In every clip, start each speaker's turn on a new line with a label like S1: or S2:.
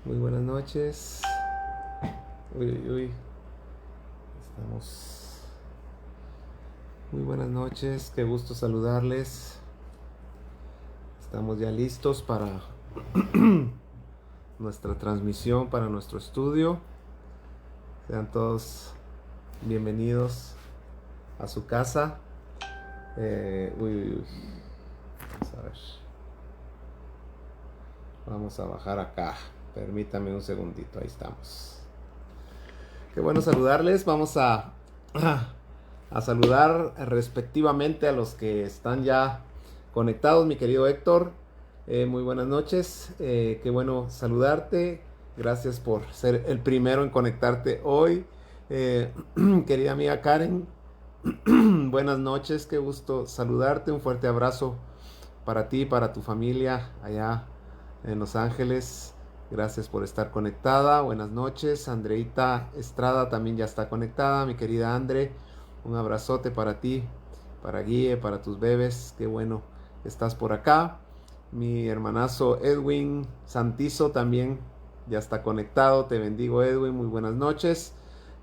S1: Muy buenas noches. Uy, uy, uy. Estamos. Muy buenas noches. Qué gusto saludarles. Estamos ya listos para nuestra transmisión, para nuestro estudio. Sean todos bienvenidos a su casa. Uy, uy, uy. Vamos a ver. Vamos a bajar acá. Permítame un segundito. Ahí estamos. Qué bueno saludarles. Vamos a saludar respectivamente a los que están ya conectados. Mi querido Héctor, muy buenas noches. Qué bueno saludarte. Gracias por ser el primero en conectarte hoy. Querida amiga Karen, buenas noches. Qué gusto saludarte. Un fuerte abrazo para ti, para tu familia allá en Los Ángeles. Gracias por estar conectada. Buenas noches. Andreita Estrada también ya está conectada. Mi querida Andre, un abrazote para ti, para Guille, para tus bebés. Qué bueno estás por acá. Mi hermanazo Edwin Santizo también ya está conectado. Te bendigo, Edwin. Muy buenas noches.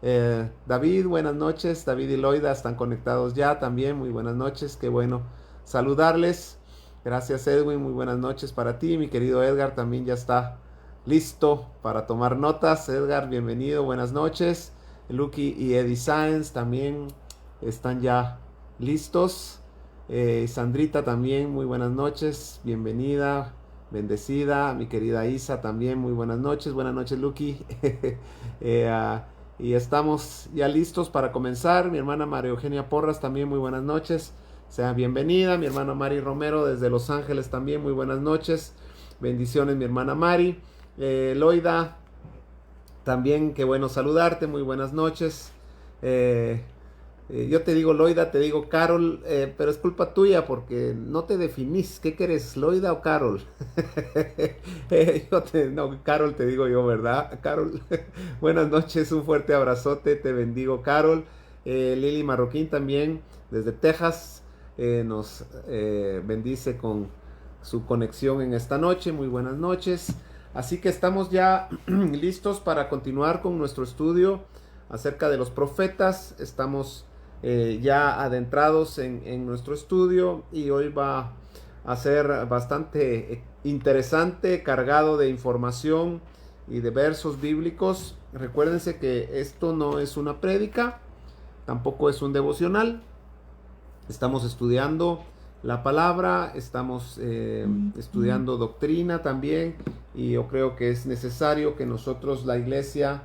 S1: David, buenas noches. David y Loida están conectados ya también. Muy buenas noches. Qué bueno saludarles. Gracias, Edwin. Muy buenas noches para ti. Mi querido Edgar también ya está listo para tomar notas. Edgar, bienvenido. Buenas noches. Lucky y Eddie Sáenz también están ya listos. Sandrita también, muy buenas noches. Bienvenida, bendecida. Mi querida Isa también, muy buenas noches. Buenas noches, Lucky. Y estamos ya listos para comenzar. Mi hermana María Eugenia Porras también, muy buenas noches. Sea bienvenida. Mi hermana Mari Romero desde Los Ángeles también, muy buenas noches. Bendiciones, mi hermana Mari. Loida, también qué bueno saludarte, muy buenas noches. Yo te digo Loida, te digo Carol, pero es culpa tuya porque no te definís. ¿Qué querés, Loida o Carol? No, Carol te digo yo, ¿verdad? Carol, buenas noches, un fuerte abrazote, te bendigo, Carol. Lili Marroquín también, desde Texas, nos bendice con su conexión en esta noche. Muy buenas noches. Así que estamos ya listos para continuar con nuestro estudio acerca de los profetas. Estamos ya adentrados en nuestro estudio y hoy va a ser bastante interesante, cargado de información y de versos bíblicos. Recuérdense que esto no es una prédica, tampoco es un devocional. Estamos estudiando la palabra, estamos estudiando doctrina también, y yo creo que es necesario que nosotros, la iglesia,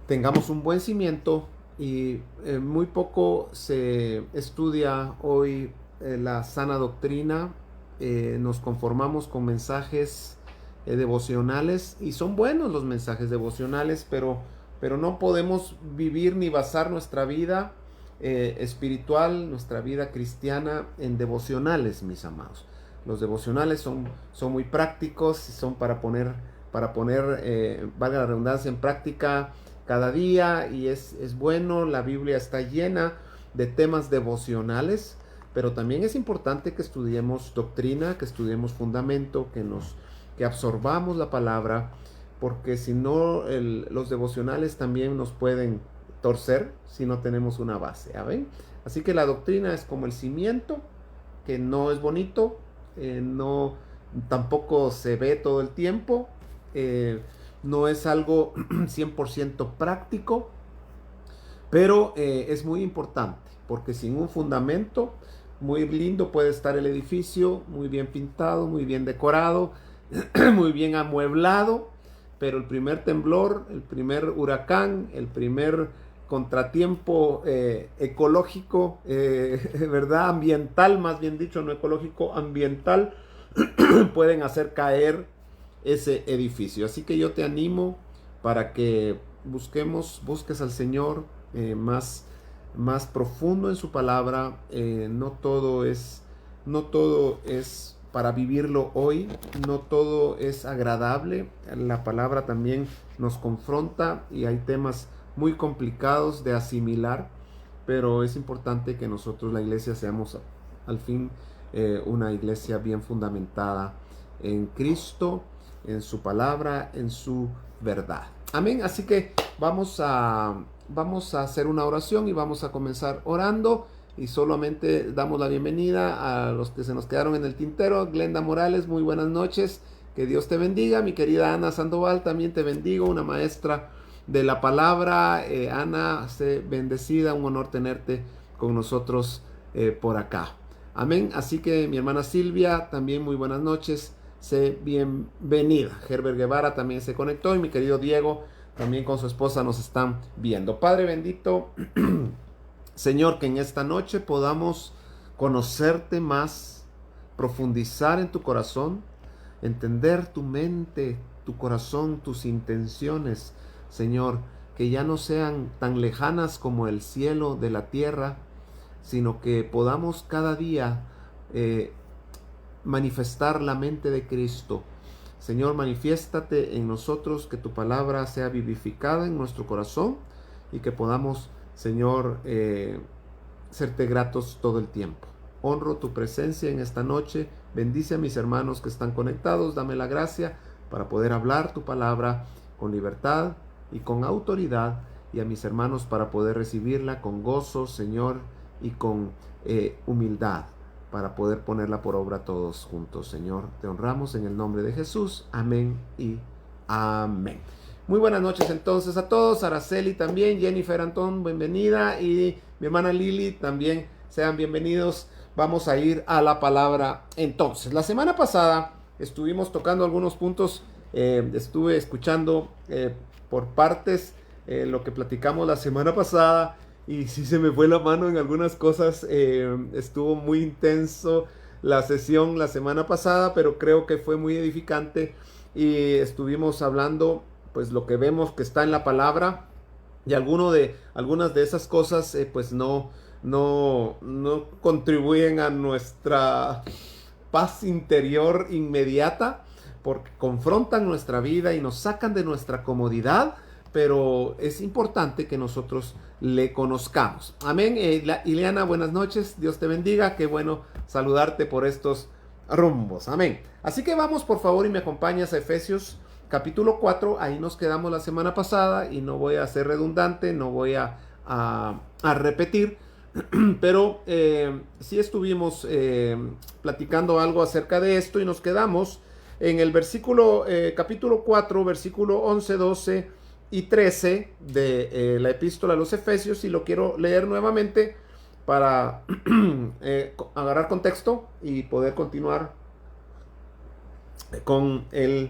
S1: tengamos un buen cimiento, y muy poco se estudia hoy la sana doctrina. Nos conformamos con mensajes devocionales, y son buenos los mensajes devocionales, pero no podemos vivir ni basar nuestra vida espiritual, nuestra vida cristiana en devocionales, mis amados. Los devocionales son muy prácticos, son para poner, valga la redundancia, en práctica cada día, y es bueno. La Biblia está llena de temas devocionales, pero también es importante que estudiemos doctrina, que estudiemos fundamento, que absorbamos la palabra, porque si no, los devocionales también nos pueden torcer si no tenemos una base, ¿ven? Así que la doctrina es como el cimiento, que no es bonito, no, tampoco se ve todo el tiempo, no es algo 100% práctico, pero es muy importante, porque sin un fundamento, muy lindo puede estar el edificio, muy bien pintado, muy bien decorado, muy bien amueblado, pero el primer temblor, el primer huracán, el primer contratiempo ecológico, ¿verdad? Ambiental, más bien dicho, no ecológico, ambiental, pueden hacer caer ese edificio. Así que yo te animo para que busques al Señor más profundo en su palabra. No todo es para vivirlo hoy, no todo es agradable. La palabra también nos confronta y hay temas muy complicados de asimilar, pero es importante que nosotros, la iglesia, seamos al fin una iglesia bien fundamentada en Cristo, en su palabra, en su verdad. Amén. Así que vamos a hacer una oración y vamos a comenzar orando. Y solamente damos la bienvenida a los que se nos quedaron en el tintero. Glenda Morales, muy buenas noches. Que Dios te bendiga. Mi querida Ana Sandoval, también te bendigo, una maestra de la palabra. Ana, sé bendecida, un honor tenerte con nosotros por acá. Amén. Así que mi hermana Silvia, también muy buenas noches. Sé bienvenida. Herbert Guevara también se conectó y mi querido Diego también con su esposa nos están viendo. Padre bendito, Señor, que en esta noche podamos conocerte más, profundizar en tu corazón, entender tu mente, tu corazón, tus intenciones, Señor, que ya no sean tan lejanas como el cielo de la tierra, sino que podamos cada día manifestar la mente de Cristo. Señor, manifiéstate en nosotros, que tu palabra sea vivificada en nuestro corazón y que podamos, Señor, serte gratos todo el tiempo. Honro tu presencia en esta noche. Bendice a mis hermanos que están conectados. Dame la gracia para poder hablar tu palabra con libertad y con autoridad, y a mis hermanos para poder recibirla con gozo, Señor, y con humildad, para poder ponerla por obra todos juntos. Señor, te honramos en el nombre de Jesús. Amén y amén. Muy buenas noches entonces a todos. Araceli también, Jennifer Antón, bienvenida, y mi hermana Lili también, sean bienvenidos. Vamos a ir a la palabra entonces. La semana pasada estuvimos tocando algunos puntos, estuve escuchando por partes lo que platicamos la semana pasada, y sí se me fue la mano en algunas cosas. Estuvo muy intenso la sesión la semana pasada, pero creo que fue muy edificante, y estuvimos hablando pues lo que vemos que está en la palabra, y algunas de esas cosas pues no contribuyen a nuestra paz interior inmediata, porque confrontan nuestra vida y nos sacan de nuestra comodidad, pero es importante que nosotros le conozcamos. Amén. Ileana, buenas noches, Dios te bendiga, qué bueno saludarte por estos rumbos. Amén. Así que vamos, por favor, y me acompañas a Efesios capítulo 4, ahí nos quedamos la semana pasada, y no voy a ser redundante, no voy a repetir, pero sí estuvimos platicando algo acerca de esto, y nos quedamos en el versículo, capítulo 4, versículo 11, 12 y 13 de la epístola a los Efesios, y lo quiero leer nuevamente para agarrar contexto y poder continuar con el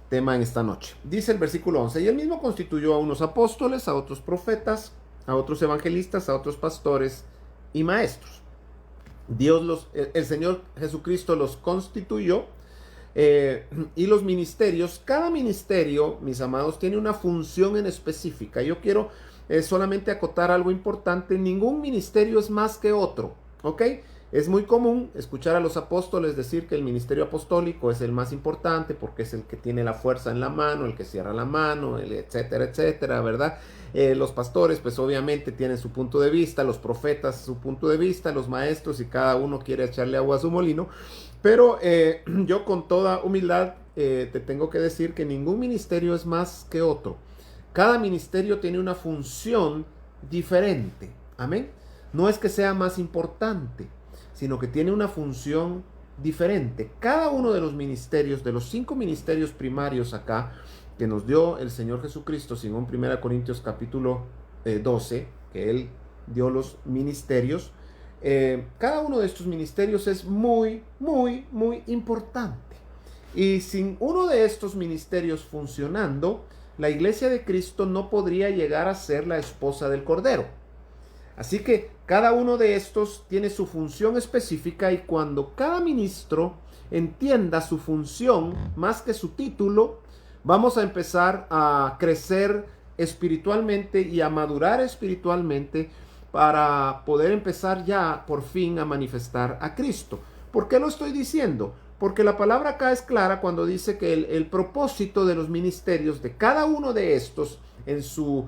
S1: tema en esta noche. Dice el versículo 11: y él mismo constituyó a unos apóstoles, a otros profetas, a otros evangelistas, a otros pastores y maestros. El Señor Jesucristo los constituyó, y los ministerios, cada ministerio, mis amados, tiene una función en específica. Yo quiero solamente acotar algo importante: ningún ministerio es más que otro, ¿ok? Es muy común escuchar a los apóstoles decir que el ministerio apostólico es el más importante porque es el que tiene la fuerza en la mano, el que cierra la mano, etcétera, etcétera, ¿verdad? Los pastores, pues obviamente tienen su punto de vista, los profetas su punto de vista, los maestros, y cada uno quiere echarle agua a su molino. Pero yo con toda humildad te tengo que decir que ningún ministerio es más que otro. Cada ministerio tiene una función diferente. Amén. No es que sea más importante, sino que tiene una función diferente. Cada uno de los ministerios, de los 5 ministerios primarios acá, que nos dio el Señor Jesucristo, según 1 Corintios capítulo 12, que Él dio los ministerios, cada uno de estos ministerios es muy, muy, muy importante. Y sin uno de estos ministerios funcionando, la iglesia de Cristo no podría llegar a ser la esposa del Cordero. Así que cada uno de estos tiene su función específica, y cuando cada ministro entienda su función más que su título, vamos a empezar a crecer espiritualmente y a madurar espiritualmente para poder empezar ya por fin a manifestar a Cristo. ¿Por qué lo estoy diciendo? Porque la palabra acá es clara cuando dice que el propósito de los ministerios de cada uno de estos en su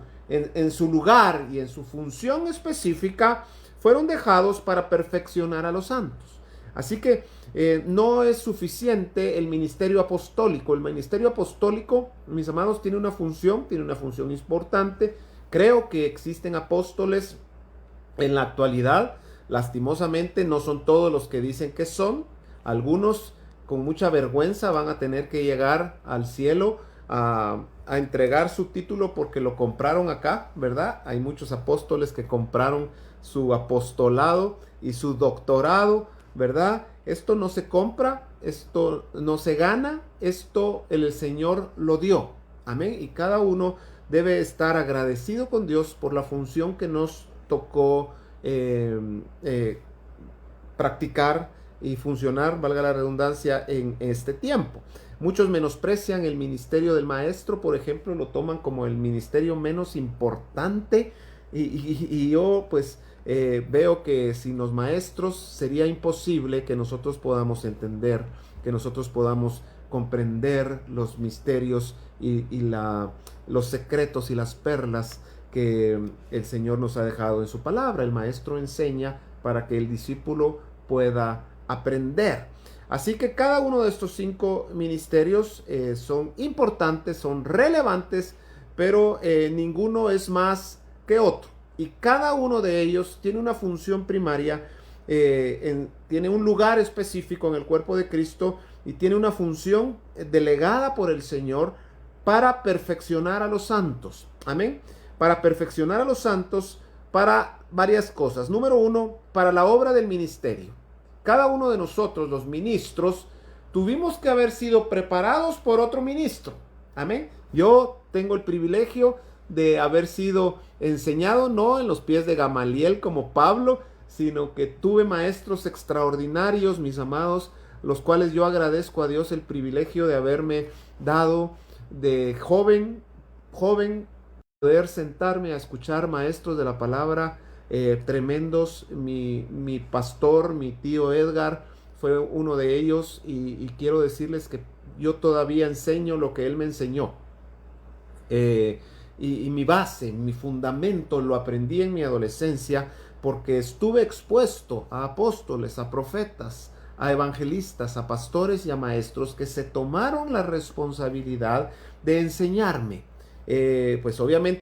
S1: lugar y en su función específica fueron dejados para perfeccionar a los santos. Así que no es suficiente el ministerio apostólico. El ministerio apostólico, mis amados, tiene una función importante. Creo que existen apóstoles en la actualidad. Lastimosamente no son todos los que dicen que son. Algunos con mucha vergüenza van a tener que llegar al cielo a entregar su título porque lo compraron acá, ¿verdad? Hay muchos apóstoles que compraron su apostolado y su doctorado, ¿verdad? Esto no se compra, esto no se gana, esto el Señor lo dio. Amén. Y cada uno debe estar agradecido con Dios por la función que nos tocó practicar y funcionar, valga la redundancia, en este tiempo. Muchos menosprecian el ministerio del maestro, por ejemplo, lo toman como el ministerio menos importante y yo pues veo que sin los maestros sería imposible que nosotros podamos entender, que nosotros podamos comprender los misterios y los secretos y las perlas que el Señor nos ha dejado en su palabra. El maestro enseña para que el discípulo pueda aprender. Así que cada uno de estos 5 ministerios son importantes, son relevantes, pero ninguno es más que otro. Y cada uno de ellos tiene una función primaria, tiene un lugar específico en el cuerpo de Cristo y tiene una función delegada por el Señor para perfeccionar a los santos. Amén. Para perfeccionar a los santos para varias cosas. Número 1, para la obra del ministerio. Cada uno de nosotros, los ministros, tuvimos que haber sido preparados por otro ministro. Amén. Yo tengo el privilegio de haber sido enseñado no en los pies de Gamaliel como Pablo, sino que tuve maestros extraordinarios, mis amados, los cuales yo agradezco a Dios el privilegio de haberme dado de joven, poder sentarme a escuchar maestros de la palabra tremendos. Mi pastor, mi tío Edgar, fue uno de ellos y quiero decirles que yo todavía enseño lo que él me enseñó. Y mi base, mi fundamento lo aprendí en mi adolescencia porque estuve expuesto a apóstoles, a profetas, a evangelistas, a pastores y a maestros que se tomaron la responsabilidad de enseñarme. Pues obviamente,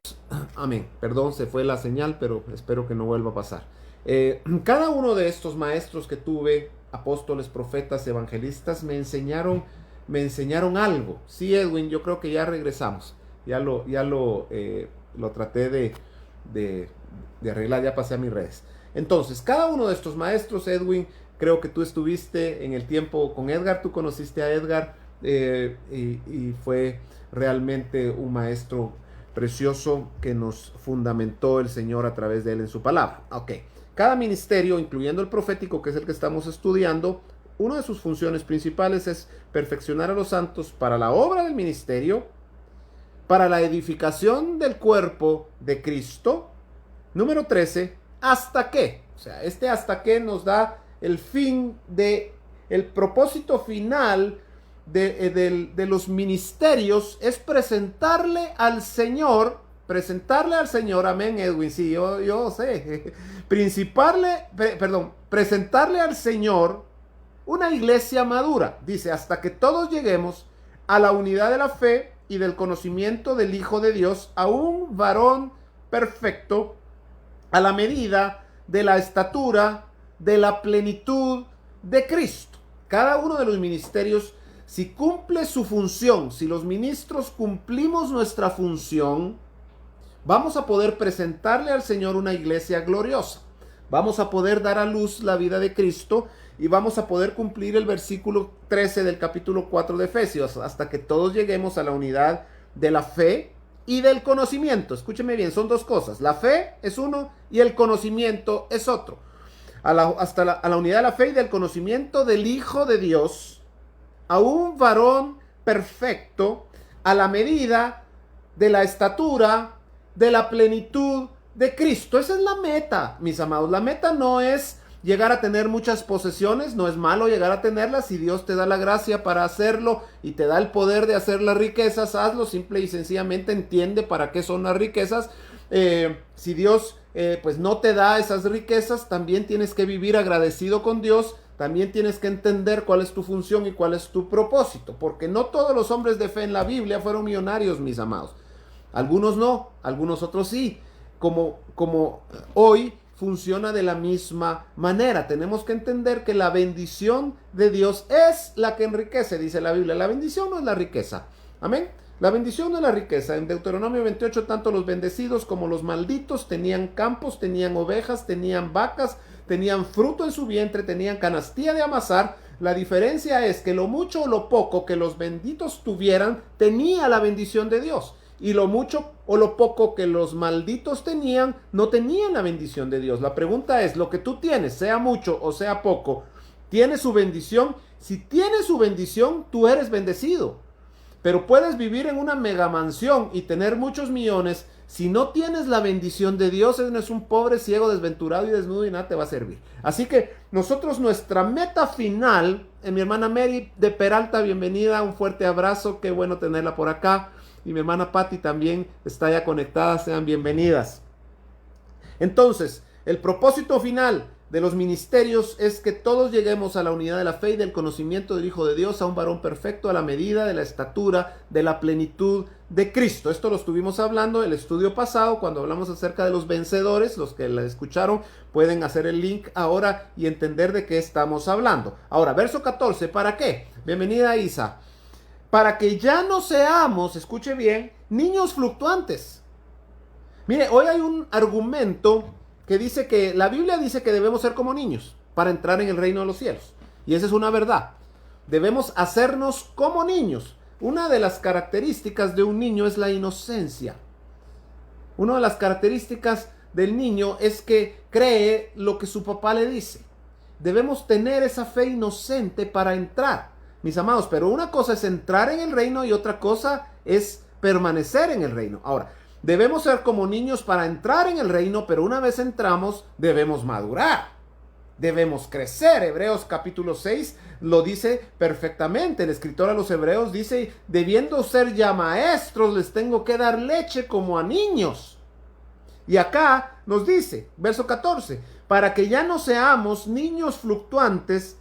S1: amén, perdón, se fue la señal, pero espero que no vuelva a pasar. Cada uno de estos maestros que tuve, apóstoles, profetas, evangelistas, me enseñaron algo. Sí, Edwin, yo creo que ya regresamos. Ya lo traté de arreglar, ya pasé a mis redes. Entonces, cada uno de estos maestros, Edwin, creo que tú estuviste en el tiempo con Edgar, tú conociste a Edgar y fue realmente un maestro precioso que nos fundamentó el Señor a través de él en su palabra. Ok, cada ministerio, incluyendo el profético, que es el que estamos estudiando, una de sus funciones principales es perfeccionar a los santos para la obra del ministerio, para la edificación del cuerpo de Cristo. Número 13, ¿hasta qué? O sea, hasta qué nos da el fin el propósito final de los ministerios es presentarle al Señor, amén, Edwin, sí, yo sé, presentarle al Señor una iglesia madura, dice, hasta que todos lleguemos a la unidad de la fe y del conocimiento del Hijo de Dios, a un varón perfecto, a la medida de la estatura de la plenitud de Cristo. Cada uno de los ministerios, si cumple su función, si los ministros cumplimos nuestra función, vamos a poder presentarle al Señor una iglesia gloriosa. Vamos a poder dar a luz la vida de Cristo y vamos a poder cumplir el versículo 13 del capítulo 4 de Efesios, hasta que todos lleguemos a la unidad de la fe y del conocimiento. Escúcheme bien, son dos cosas. La fe es uno y el conocimiento es otro. A la unidad de la fe y del conocimiento del Hijo de Dios, a un varón perfecto, a la medida de la estatura de la plenitud de Cristo. Esa es la meta, mis amados. La meta no es llegar a tener muchas posesiones, no es malo llegar a tenerlas. Si Dios te da la gracia para hacerlo y te da el poder de hacer las riquezas, hazlo. Simple y sencillamente entiende para qué son las riquezas. Si Dios pues no te da esas riquezas, también tienes que vivir agradecido con Dios también tienes que entender cuál es tu función y cuál es tu propósito, porque no todos los hombres de fe en la Biblia fueron millonarios, mis amados. Algunos no, algunos otros sí. Como hoy funciona de la misma manera. Tenemos que entender que la bendición de Dios es la que enriquece, dice la Biblia. La bendición no es la riqueza. Amén. La bendición no es la riqueza. En Deuteronomio 28, tanto los bendecidos como los malditos tenían campos, tenían ovejas, tenían vacas, tenían fruto en su vientre, tenían canastilla de amasar. La diferencia es que lo mucho o lo poco que los benditos tuvieran tenía la bendición de Dios. Y lo mucho o lo poco que los malditos tenían, no tenían la bendición de Dios. La pregunta es, lo que tú tienes, sea mucho o sea poco, ¿tiene su bendición? Si tiene su bendición, tú eres bendecido. Pero puedes vivir en una mega mansión y tener muchos millones. Si no tienes la bendición de Dios, eres un pobre, ciego, desventurado y desnudo y nada te va a servir. Así que nosotros, nuestra meta final, mi hermana Mary de Peralta, bienvenida, un fuerte abrazo, qué bueno tenerla por acá. Y mi hermana Patti también está ya conectada, sean bienvenidas. Entonces, el propósito final de los ministerios es que todos lleguemos a la unidad de la fe y del conocimiento del Hijo de Dios, a un varón perfecto, a la medida de la estatura, de la plenitud de Cristo. Esto lo estuvimos hablando en el estudio pasado, cuando hablamos acerca de los vencedores. Los que la escucharon pueden hacer el link ahora y entender de qué estamos hablando. Ahora, verso 14, ¿para qué? Bienvenida, Isa. Para que ya no seamos, escuche bien, niños fluctuantes. Mire, hoy hay un argumento que dice que la Biblia dice que debemos ser como niños para entrar en el reino de los cielos. Y esa es una verdad. Debemos hacernos como niños. Una de las características de un niño es la inocencia. Una de las características del niño es que cree lo que su papá le dice. Debemos tener esa fe inocente para entrar. Mis amados, pero una cosa es entrar en el reino y otra cosa es permanecer en el reino. Ahora, debemos ser como niños para entrar en el reino, pero una vez entramos, debemos madurar. Debemos crecer. Hebreos capítulo 6 lo dice perfectamente. El escritor a los Hebreos dice, debiendo ser ya maestros, les tengo que dar leche como a niños. Y acá nos dice, verso 14, para que ya no seamos niños fluctuantes.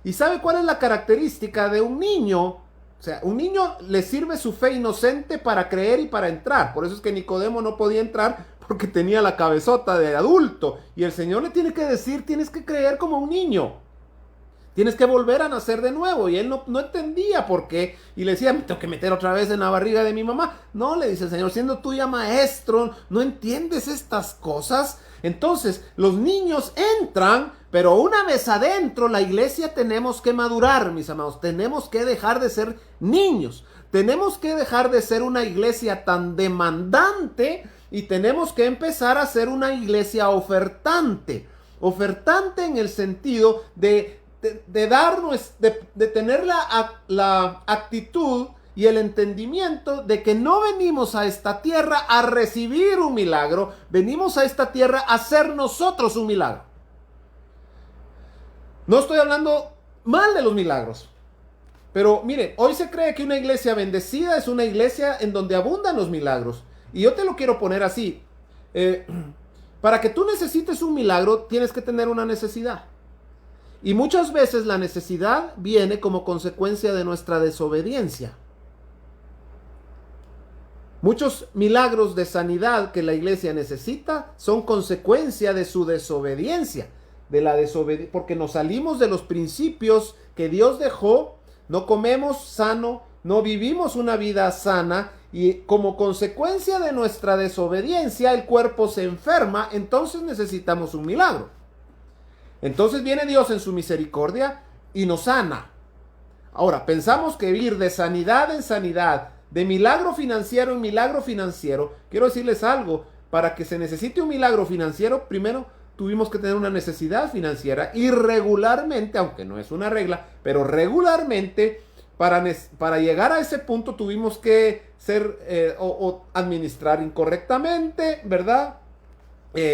S1: ¿Y sabe cuál es la característica de un niño? O sea, un niño le sirve su fe inocente para creer y para entrar. Por eso es que Nicodemo no podía entrar, porque tenía la cabezota de adulto. Y el Señor le tiene que decir, tienes que creer como un niño. Tienes que volver a nacer de nuevo. Y él no entendía por qué. Y le decía, me tengo que meter otra vez en la barriga de mi mamá. No, le dice el Señor, siendo tú ya maestro, ¿no entiendes estas cosas? Entonces, los niños entran, pero una vez adentro, la iglesia tenemos que madurar, mis amados. Tenemos que dejar de ser niños. Tenemos que dejar de ser una iglesia tan demandante y tenemos que empezar a ser una iglesia ofertante. Ofertante en el sentido de darnos, de tener la actitud y el entendimiento de que no venimos a esta tierra a recibir un milagro, venimos a esta tierra a hacer nosotros un milagro. No estoy hablando mal de los milagros, pero mire, hoy se cree que una iglesia bendecida es una iglesia en donde abundan los milagros. Y yo te lo quiero poner así. Para que tú necesites un milagro, tienes que tener una necesidad. Y muchas veces la necesidad viene como consecuencia de nuestra desobediencia. Muchos milagros de sanidad que la iglesia necesita son consecuencia de su desobediencia. Porque nos salimos de los principios que Dios dejó, no comemos sano, no vivimos una vida sana y como consecuencia de nuestra desobediencia el cuerpo se enferma, entonces necesitamos un milagro. Entonces viene Dios en su misericordia y nos sana. Ahora, pensamos que ir de sanidad en sanidad, de milagro financiero en milagro financiero. Quiero decirles algo, para que se necesite un milagro financiero, primero tuvimos que tener una necesidad financiera y regularmente, aunque no es una regla, pero regularmente para llegar a ese punto tuvimos que o administrar incorrectamente, ¿verdad?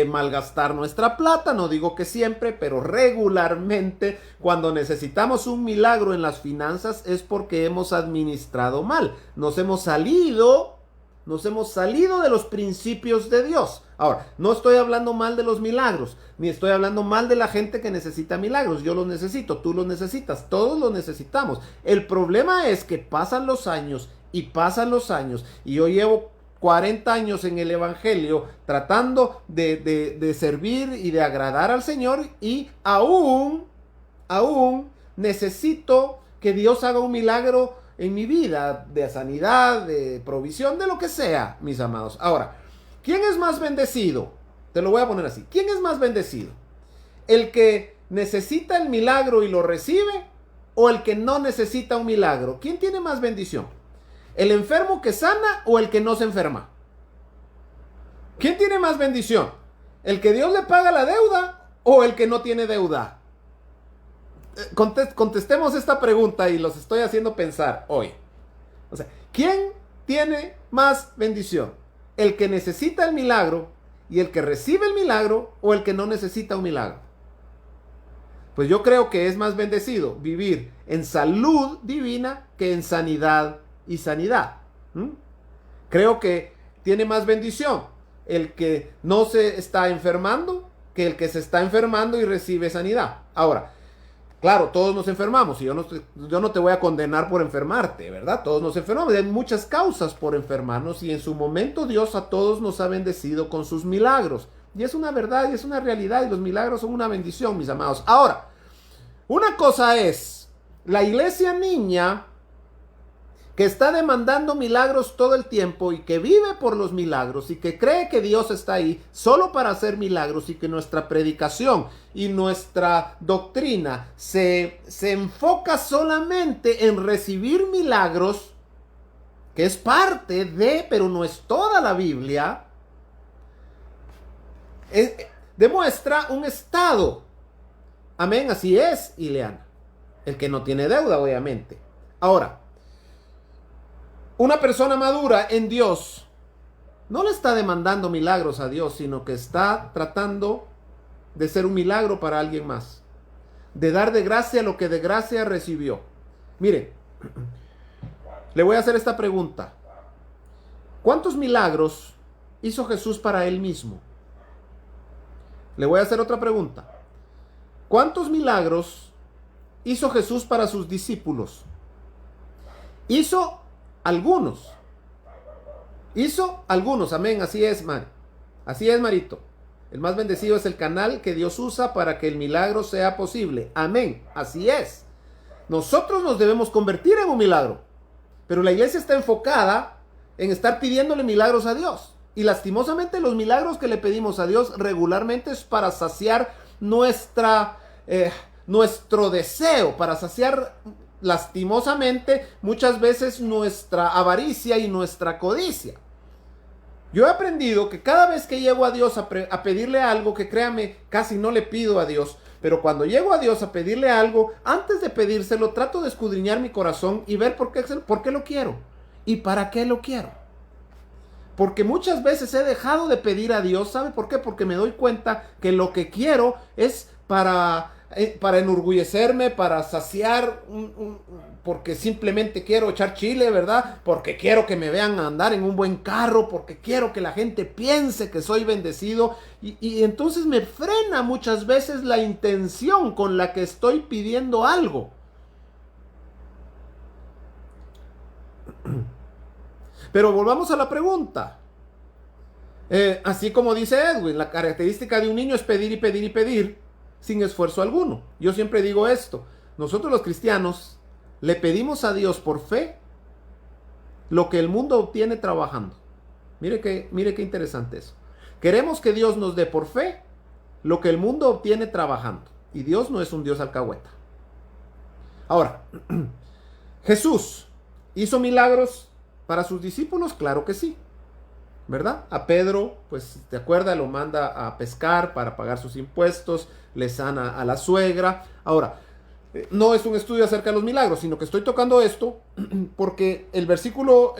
S1: Malgastar nuestra plata, no digo que siempre, pero regularmente cuando necesitamos un milagro en las finanzas es porque hemos administrado mal, nos hemos salido Nos hemos salido de los principios de Dios. Ahora, no estoy hablando mal de los milagros, ni estoy hablando mal de la gente que necesita milagros. Yo los necesito, tú los necesitas, todos los necesitamos. El problema es que pasan los años y pasan los años, y yo llevo 40 años en el Evangelio tratando de servir y de agradar al Señor, y aún necesito que Dios haga un milagro en mi vida, de sanidad, de provisión, de lo que sea, mis amados. Ahora, ¿quién es más bendecido? Te lo voy a poner así. ¿Quién es más bendecido? ¿El que necesita el milagro y lo recibe, o el que no necesita un milagro? ¿Quién tiene más bendición? ¿El enfermo que sana o el que no se enferma? ¿Quién tiene más bendición? ¿El que Dios le paga la deuda o el que no tiene deuda? Contestemos esta pregunta, y los estoy haciendo pensar hoy. O sea, ¿quién tiene más bendición? ¿El que necesita el milagro y el que recibe el milagro, o el que no necesita un milagro? Pues yo creo que es más bendecido vivir en salud divina que en sanidad y sanidad. Creo que tiene más bendición el que no se está enfermando que el que se está enfermando y recibe sanidad. Ahora, claro, todos nos enfermamos, y yo no te voy a condenar por enfermarte, ¿verdad? Todos nos enfermamos, hay muchas causas por enfermarnos, y en su momento Dios a todos nos ha bendecido con sus milagros. Y es una verdad y es una realidad, y los milagros son una bendición, mis amados. Ahora, una cosa es la iglesia niña que está demandando milagros todo el tiempo y que vive por los milagros y que cree que Dios está ahí solo para hacer milagros, y que nuestra predicación y nuestra doctrina se enfoca solamente en recibir milagros, que es parte de, pero no es toda la Biblia. Demuestra un estado. Amén, así es, Ileana. El que no tiene deuda, obviamente. Ahora, una persona madura en Dios no le está demandando milagros a Dios, sino que está tratando de ser un milagro para alguien más, de dar de gracia lo que de gracia recibió. Mire, le voy a hacer esta pregunta. ¿Cuántos milagros hizo Jesús para él mismo? Le voy a hacer otra pregunta. ¿Cuántos milagros hizo Jesús para sus discípulos? Hizo algunos. Hizo algunos. Amén. Así es, Mari. Así es, Marito. El más bendecido es el canal que Dios usa para que el milagro sea posible. Amén. Así es. Nosotros nos debemos convertir en un milagro. Pero la iglesia está enfocada en estar pidiéndole milagros a Dios. Y lastimosamente los milagros que le pedimos a Dios regularmente es para saciar nuestro deseo, para saciar lastimosamente muchas veces nuestra avaricia y nuestra codicia. Yo he aprendido que cada vez que llego a Dios a pedirle algo, que créame, casi no le pido a Dios, pero cuando llego a Dios a pedirle algo, antes de pedírselo, trato de escudriñar mi corazón y ver por qué lo quiero y para qué lo quiero. Porque muchas veces he dejado de pedir a Dios. ¿Sabe por qué? Porque me doy cuenta que lo que quiero es para enorgullecerme, para saciar, porque simplemente quiero echar chile, ¿verdad? Porque quiero que me vean andar en un buen carro, porque quiero que la gente piense que soy bendecido, y entonces me frena muchas veces la intención con la que estoy pidiendo algo. Pero volvamos a la pregunta. Así como dice Edwin, la característica de un niño es pedir y pedir y pedir sin esfuerzo alguno. Yo siempre digo esto: nosotros los cristianos le pedimos a Dios por fe lo que el mundo obtiene trabajando. Mire qué interesante eso. Queremos que Dios nos dé por fe lo que el mundo obtiene trabajando. Y Dios no es un Dios alcahueta. Ahora, ¿Jesús hizo milagros para sus discípulos? Claro que sí, ¿verdad? A Pedro, pues, ¿te acuerdas? Lo manda a pescar para pagar sus impuestos, le sana a la suegra. Ahora, no es un estudio acerca de los milagros, sino que estoy tocando esto porque el versículo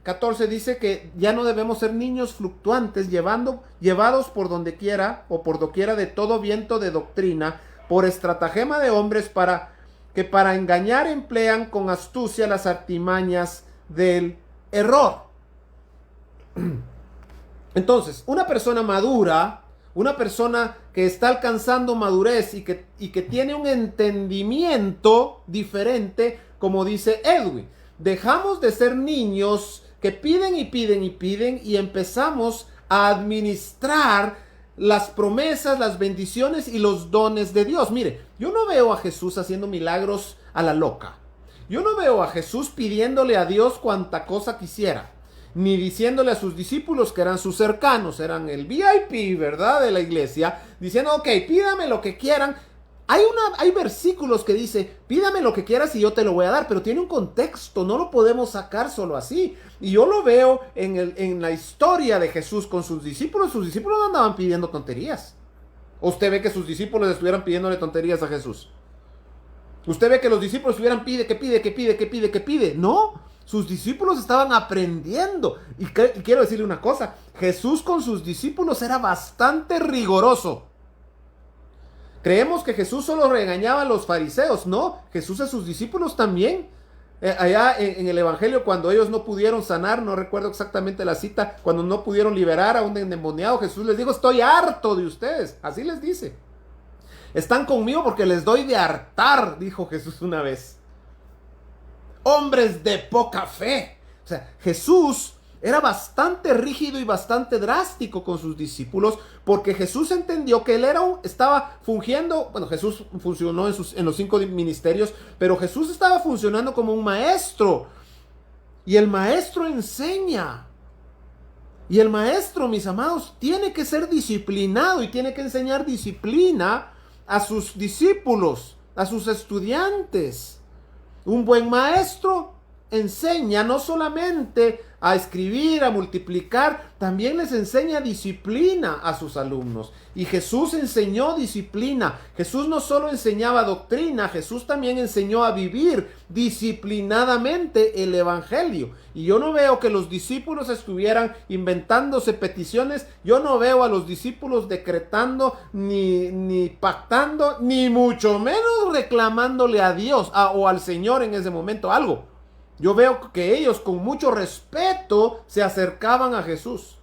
S1: 14 dice que ya no debemos ser niños fluctuantes, llevados por donde quiera o por doquiera de todo viento de doctrina, por estratagema de hombres que para engañar emplean con astucia las artimañas del error. Entonces, una persona madura, una persona que está alcanzando madurez y que tiene un entendimiento diferente, como dice Edwin, dejamos de ser niños que piden y piden y piden y empezamos a administrar las promesas, las bendiciones y los dones de Dios. Mire, yo no veo a Jesús haciendo milagros a la loca. Yo no veo a Jesús pidiéndole a Dios cuanta cosa quisiera, ni diciéndole a sus discípulos que eran sus cercanos, eran el VIP, ¿verdad?, de la iglesia, diciendo, ok, pídame lo que quieran. Hay versículos que dice, pídame lo que quieras y yo te lo voy a dar, pero tiene un contexto, no lo podemos sacar solo así. Y yo lo veo en la historia de Jesús con sus discípulos no andaban pidiendo tonterías. ¿Usted ve que sus discípulos estuvieran pidiéndole tonterías a Jesús? ¿Usted ve que los discípulos estuvieran pide? No, sus discípulos estaban aprendiendo. Y quiero decirle una cosa, Jesús con sus discípulos era bastante rigoroso. Creemos que Jesús solo regañaba a los fariseos. No, Jesús a sus discípulos también. Allá en el Evangelio, cuando ellos no pudieron sanar, no recuerdo exactamente la cita, cuando no pudieron liberar a un endemoniado, Jesús les dijo, estoy harto de ustedes. Así les dice. Están conmigo porque les doy de hartar, dijo Jesús una vez. Hombres de poca fe. O sea, Jesús era bastante rígido y bastante drástico con sus discípulos porque Jesús entendió que él estaba fungiendo, bueno, Jesús funcionó en los 5 ministerios, pero Jesús estaba funcionando como un maestro. Y el maestro enseña. Y el maestro, mis amados, tiene que ser disciplinado y tiene que enseñar disciplina a sus discípulos, a sus estudiantes. Un buen maestro enseña no solamente a escribir, a multiplicar, también les enseña disciplina a sus alumnos. Y Jesús enseñó disciplina. Jesús no solo enseñaba doctrina, Jesús también enseñó a vivir disciplinadamente el evangelio. Y yo no veo que los discípulos estuvieran inventándose peticiones. Yo no veo a los discípulos decretando, ni pactando, ni mucho menos reclamándole a Dios o al Señor en ese momento algo. Yo veo que ellos con mucho respeto se acercaban a Jesús.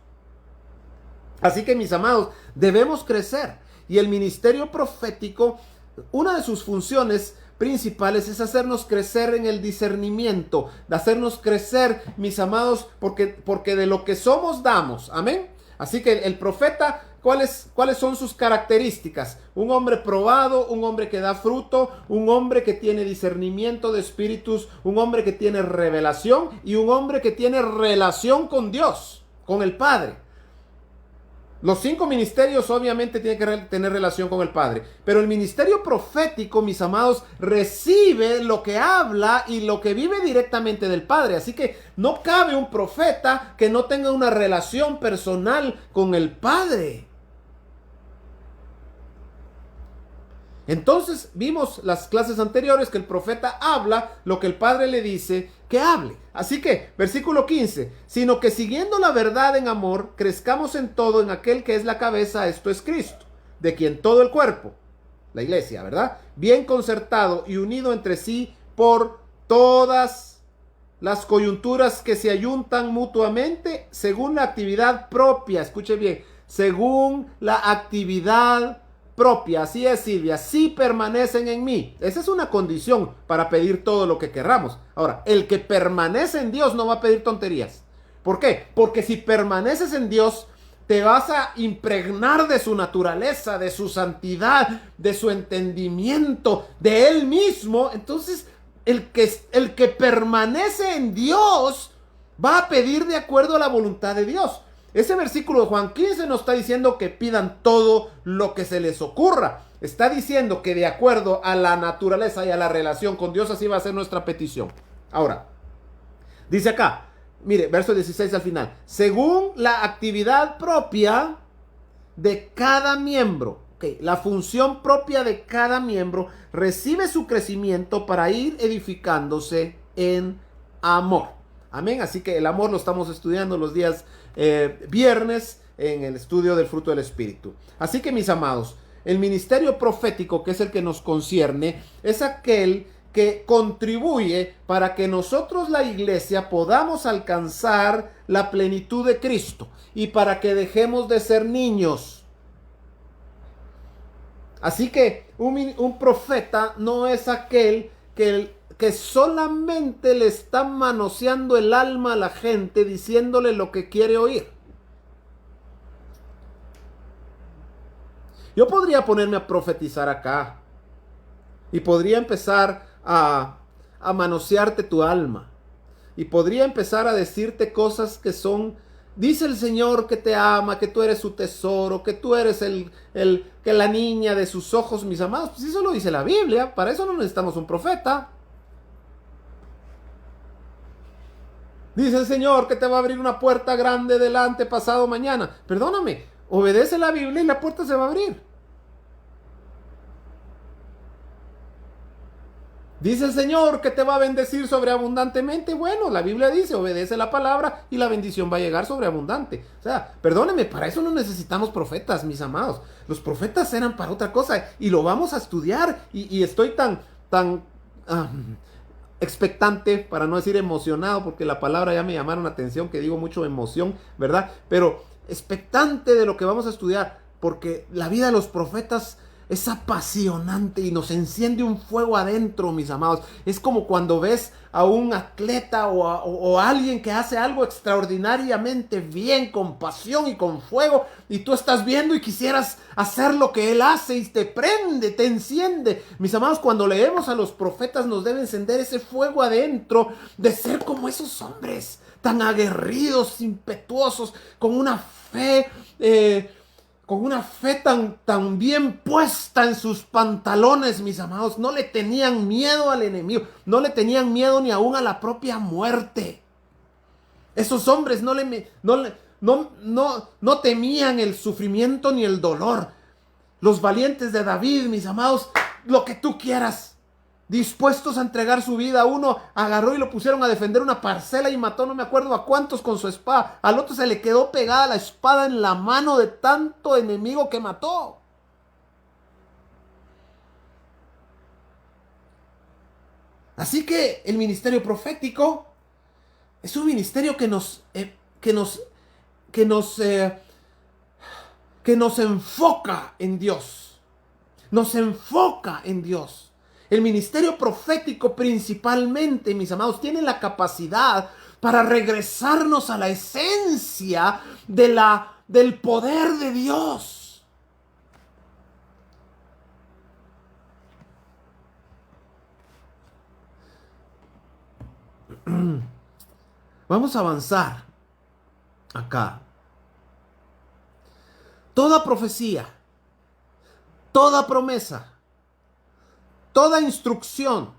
S1: Así que, mis amados, debemos crecer. Y el ministerio profético, una de sus funciones principales es hacernos crecer en el discernimiento, de hacernos crecer, mis amados, porque de lo que somos damos. Amén. Así que el profeta, ¿cuáles son sus características? Un hombre probado, un hombre que da fruto, un hombre que tiene discernimiento de espíritus, un hombre que tiene revelación y un hombre que tiene relación con Dios, con el Padre. Los 5 ministerios obviamente tienen que tener relación con el Padre, pero el ministerio profético, mis amados, recibe lo que habla y lo que vive directamente del Padre. Así que no cabe un profeta que no tenga una relación personal con el Padre. Entonces vimos las clases anteriores que el profeta habla lo que el Padre le dice que hable. Así que, versículo 15, sino que siguiendo la verdad en amor, crezcamos en todo en aquel que es la cabeza, esto es Cristo, de quien todo el cuerpo, la iglesia, ¿verdad?, bien concertado y unido entre sí por todas las coyunturas que se ayuntan mutuamente según la actividad propia, escuche bien, según la actividad propia, así es, Silvia, si permanecen en mí. Esa es una condición para pedir todo lo que querramos. Ahora, el que permanece en Dios no va a pedir tonterías. ¿Por qué? Porque si permaneces en Dios, te vas a impregnar de su naturaleza, de su santidad, de su entendimiento, de Él mismo. Entonces, el que permanece en Dios va a pedir de acuerdo a la voluntad de Dios. Ese versículo de Juan 15 nos está diciendo que pidan todo lo que se les ocurra. Está diciendo que de acuerdo a la naturaleza y a la relación con Dios, así va a ser nuestra petición. Ahora, dice acá, mire, verso 16 al final. Según la actividad propia de cada miembro. Okay, la función propia de cada miembro recibe su crecimiento para ir edificándose en amor. Amén. Así que el amor lo estamos estudiando los días viernes en el estudio del fruto del Espíritu. Así que, mis amados, el ministerio profético, que es el que nos concierne, es aquel que contribuye para que nosotros, la iglesia, podamos alcanzar la plenitud de Cristo y para que dejemos de ser niños. Así que un profeta no es aquel que solamente le está manoseando el alma a la gente diciéndole lo que quiere oír. Yo podría ponerme a profetizar acá y podría empezar a manosearte tu alma y podría empezar a decirte cosas que son: dice el Señor que te ama, que tú eres su tesoro, que tú eres que la niña de sus ojos, mis amados. Pues eso lo dice la Biblia, para eso no necesitamos un profeta. Dice el Señor que te va a abrir una puerta grande delante pasado mañana. Perdóname, obedece la Biblia y la puerta se va a abrir. Dice el Señor que te va a bendecir sobreabundantemente. Bueno, la Biblia dice, obedece la palabra y la bendición va a llegar sobreabundante. O sea, perdónenme, para eso no necesitamos profetas, mis amados. Los profetas eran para otra cosa y lo vamos a estudiar. Y estoy tan expectante, para no decir emocionado, porque la palabra ya me llamaron la atención, que digo mucho emoción, ¿verdad? Pero expectante de lo que vamos a estudiar, porque la vida de los profetas es apasionante y nos enciende un fuego adentro, mis amados. Es como cuando ves a un atleta o a alguien que hace algo extraordinariamente bien, con pasión y con fuego, y tú estás viendo y quisieras hacer lo que él hace y te prende, te enciende. Mis amados, cuando leemos a los profetas nos debe encender ese fuego adentro de ser como esos hombres tan aguerridos, impetuosos, con una fe tan bien puesta en sus pantalones, mis amados. No le tenían miedo al enemigo, no le tenían miedo ni aún a la propia muerte. Esos hombres no temían el sufrimiento ni el dolor. Los valientes de David, mis amados, lo que tú quieras, dispuestos a entregar su vida. Uno agarró y lo pusieron a defender una parcela y mató no me acuerdo a cuántos con su espada. Al otro se le quedó pegada la espada en la mano de tanto enemigo que mató. Así que el ministerio profético es un ministerio que nos enfoca en Dios. Nos enfoca en Dios. El ministerio profético principalmente, mis amados, tiene la capacidad para regresarnos a la esencia del poder de Dios. Vamos a avanzar acá. Toda profecía, toda promesa, toda instrucción,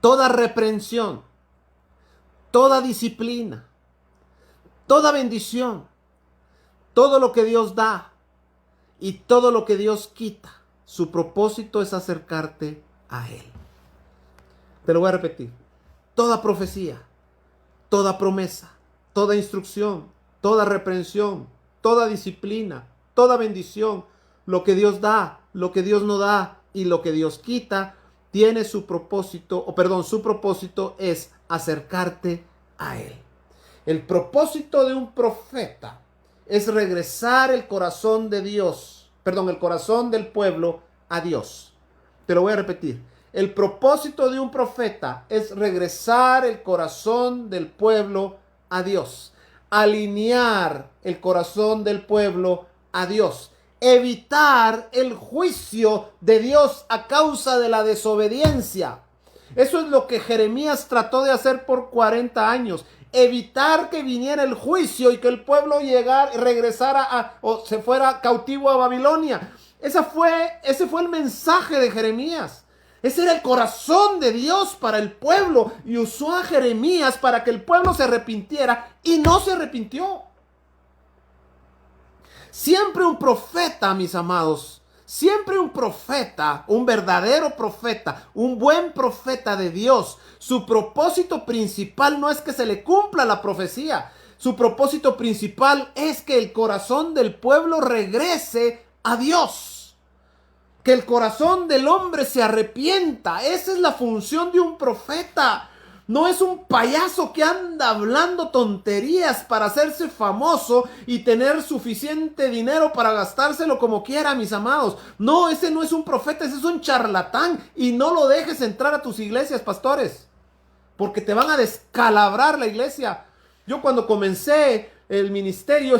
S1: toda reprensión, toda disciplina, toda bendición, todo lo que Dios da y todo lo que Dios quita, su propósito es acercarte a Él. Te lo voy a repetir. Toda profecía, toda promesa, toda instrucción, toda reprensión, toda disciplina, toda bendición, lo que Dios da, lo que Dios no da y lo que Dios quita, tiene su propósito, su propósito es acercarte a Él. El propósito de un profeta es regresar el corazón de Dios, el corazón del pueblo a Dios. Te lo voy a repetir. El propósito de un profeta es regresar el corazón del pueblo a Dios. Alinear el corazón del pueblo a Dios. Evitar el juicio de Dios a causa de la desobediencia. Eso es lo que Jeremías trató de hacer por 40 años. Evitar que viniera el juicio y que el pueblo regresara o se fuera cautivo a Babilonia. Ese fue el mensaje de Jeremías. Ese era el corazón de Dios para el pueblo y usó a Jeremías para que el pueblo se arrepintiera y no se arrepintió. Siempre un profeta, mis amados, siempre un profeta, un verdadero profeta, un buen profeta de Dios, su propósito principal no es que se le cumpla la profecía. Su propósito principal es que el corazón del pueblo regrese a Dios. Que el corazón del hombre se arrepienta. Esa es la función de un profeta. No es un payaso que anda hablando tonterías para hacerse famoso y tener suficiente dinero para gastárselo como quiera, mis amados. No, ese no es un profeta, ese es un charlatán. Y no lo dejes entrar a tus iglesias, pastores, porque te van a descalabrar la iglesia. Yo cuando comencé el ministerio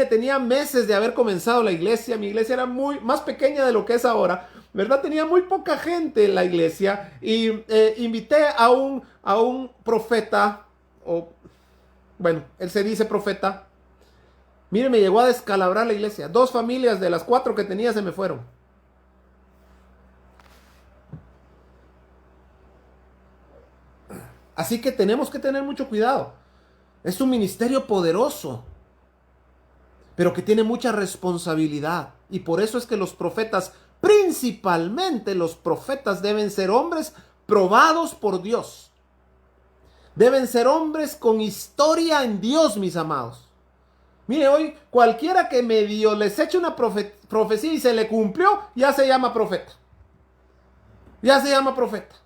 S1: tenía meses de haber comenzado la iglesia. Mi iglesia era más pequeña de lo que es ahora, ¿verdad? Tenía muy poca gente en la iglesia y invité a un profeta, él se dice profeta. Mire, me llegó a descalabrar la iglesia. 2 familias de las 4 que tenía se me fueron. Así que tenemos que tener mucho cuidado. Es un ministerio poderoso, pero que tiene mucha responsabilidad. Y por eso es que los profetas, principalmente los profetas, deben ser hombres probados por Dios. Deben ser hombres con historia en Dios, mis amados. Mire, hoy cualquiera que medio les eche una profecía y se le cumplió, ya se llama profeta. Ya se llama profeta.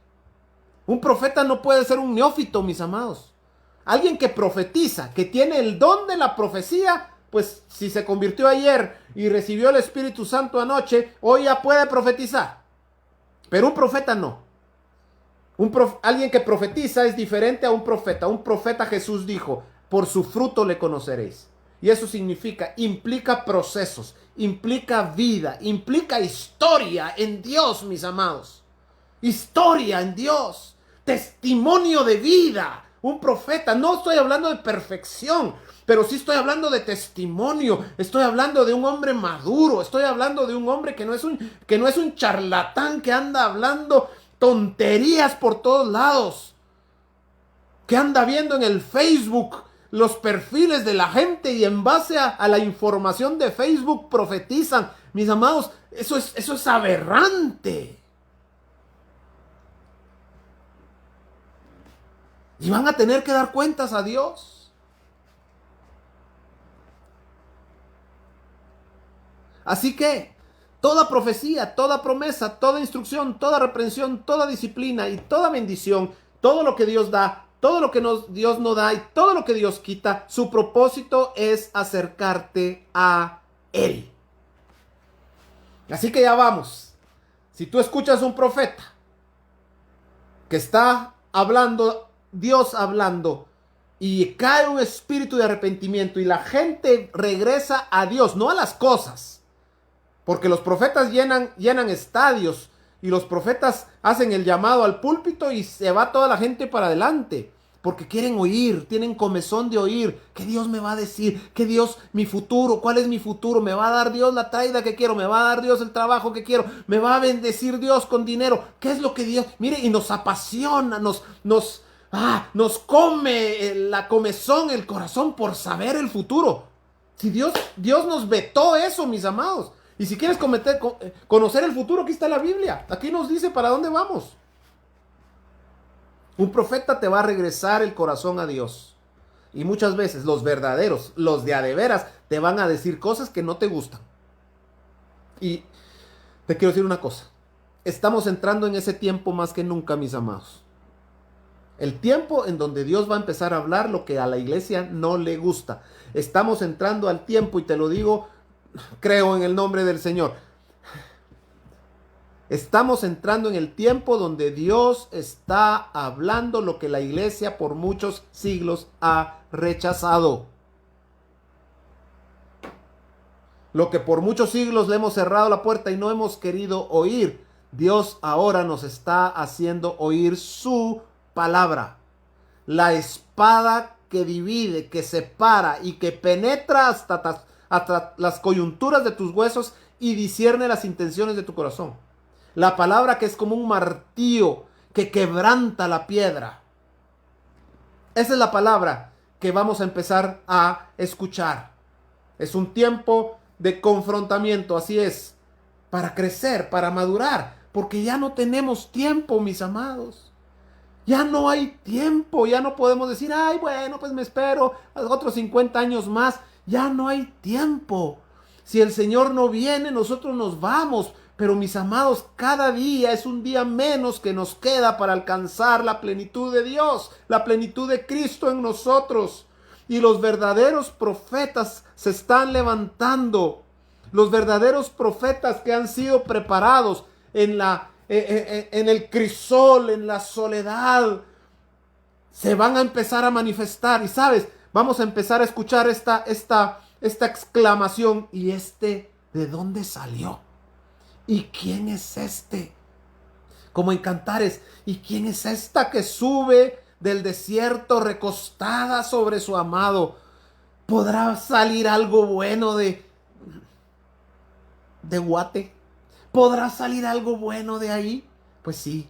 S1: Un profeta no puede ser un neófito, mis amados. Alguien que profetiza, que tiene el don de la profecía, pues si se convirtió ayer y recibió el Espíritu Santo anoche, hoy ya puede profetizar. Pero un profeta no. Alguien que profetiza es diferente a un profeta. Un profeta, Jesús dijo, por su fruto le conoceréis. Y eso implica procesos, implica vida, implica historia en Dios, mis amados. Historia en Dios, testimonio de vida. Un profeta, no estoy hablando de perfección, pero sí estoy hablando de testimonio. Estoy hablando de un hombre maduro. Estoy hablando de un hombre que no es un charlatán que anda hablando tonterías por todos lados, que anda viendo en el Facebook los perfiles de la gente y en base a la información de Facebook profetizan. Mis amados, eso es aberrante. Y van a tener que dar cuentas a Dios. Así que toda profecía, toda promesa, toda instrucción, toda reprensión, toda disciplina y toda bendición, todo lo que Dios da, todo lo que Dios no da y todo lo que Dios quita, su propósito es acercarte a Él. Así que ya vamos. Si tú escuchas un profeta que está hablando, Dios hablando, y cae un espíritu de arrepentimiento y la gente regresa a Dios, no a las cosas, porque los profetas llenan estadios y los profetas hacen el llamado al púlpito y se va toda la gente para adelante, porque quieren oír, tienen comezón de oír. ¿Qué Dios me va a decir? ¿Qué Dios, mi futuro? ¿Cuál es mi futuro? ¿Me va a dar Dios la traída que quiero? ¿Me va a dar Dios el trabajo que quiero? ¿Me va a bendecir Dios con dinero? ¿Qué es lo que Dios? Mire, y nos apasiona, nos come la comezón, el corazón por saber el futuro. Si Dios nos vetó eso, mis amados. Y si quieres conocer el futuro, aquí está la Biblia. Aquí nos dice para dónde vamos. Un profeta te va a regresar el corazón a Dios. Y muchas veces los verdaderos, los de a de veras, te van a decir cosas que no te gustan. Y te quiero decir una cosa. Estamos entrando en ese tiempo más que nunca, mis amados. El tiempo en donde Dios va a empezar a hablar lo que a la iglesia no le gusta. Estamos entrando al tiempo, y te lo digo, creo en el nombre del Señor. Estamos entrando en el tiempo donde Dios está hablando lo que la iglesia por muchos siglos ha rechazado. Lo que por muchos siglos le hemos cerrado la puerta y no hemos querido oír. Dios ahora nos está haciendo oír su palabra. La espada que divide, que separa y que penetra hasta las coyunturas de tus huesos y discierne las intenciones de tu corazón. La palabra que es como un martillo que quebranta la piedra. Esa es la palabra que vamos a empezar a escuchar. Es un tiempo de confrontamiento, así es, para crecer, para madurar, porque ya no tenemos tiempo, mis amados. Ya no hay tiempo, ya no podemos decir, ay, bueno, pues me espero otros 50 años más. Ya no hay tiempo. Si el Señor no viene, nosotros nos vamos. Pero mis amados, cada día es un día menos que nos queda para alcanzar la plenitud de Dios, la plenitud de Cristo en nosotros. Y los verdaderos profetas se están levantando. Los verdaderos profetas que han sido preparados en el crisol, en la soledad, se van a empezar a manifestar. Y sabes, vamos a empezar a escuchar esta exclamación. ¿Y de dónde salió? ¿Y quién es este? Como en Cantares, ¿y quién es esta que sube del desierto recostada sobre su amado? ¿Podrá salir algo bueno de Guate? ¿Podrá salir algo bueno de ahí? Pues sí.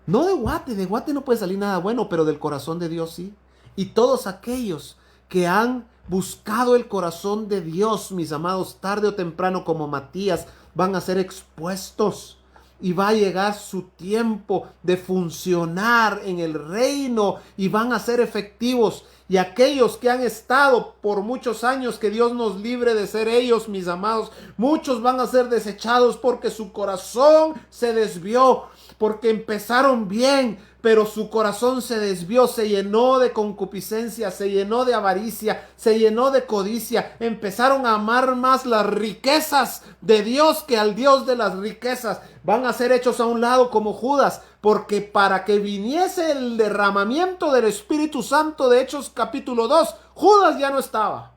S1: No de Guate no puede salir nada bueno, pero del corazón de Dios sí. Y todos aquellos que han buscado el corazón de Dios, mis amados, tarde o temprano, como Matías, van a ser expuestos. Y va a llegar su tiempo de funcionar en el reino y van a ser efectivos. Y aquellos que han estado por muchos años, que Dios nos libre de ser ellos, mis amados, muchos van a ser desechados porque su corazón se desvió, porque empezaron bien, pero su corazón se desvió, se llenó de concupiscencia, se llenó de avaricia, se llenó de codicia. Empezaron a amar más las riquezas de Dios que al Dios de las riquezas. Van a ser hechos a un lado como Judas, porque para que viniese el derramamiento del Espíritu Santo de Hechos capítulo 2, Judas ya no estaba.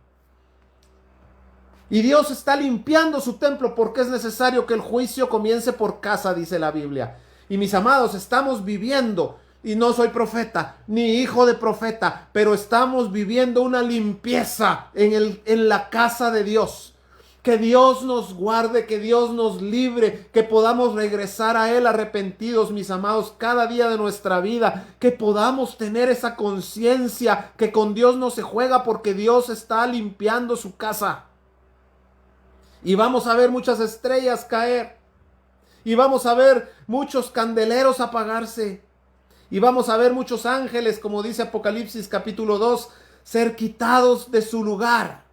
S1: Y Dios está limpiando su templo porque es necesario que el juicio comience por casa, dice la Biblia. Y mis amados, estamos viviendo, y no soy profeta, ni hijo de profeta, pero estamos viviendo una limpieza en la casa de Dios. Que Dios nos guarde, que Dios nos libre, que podamos regresar a Él arrepentidos, mis amados, cada día de nuestra vida. Que podamos tener esa conciencia que con Dios no se juega porque Dios está limpiando su casa. Y vamos a ver muchas estrellas caer. Y vamos a ver muchos candeleros apagarse. Y vamos a ver muchos ángeles, como dice Apocalipsis capítulo 2, ser quitados de su lugar.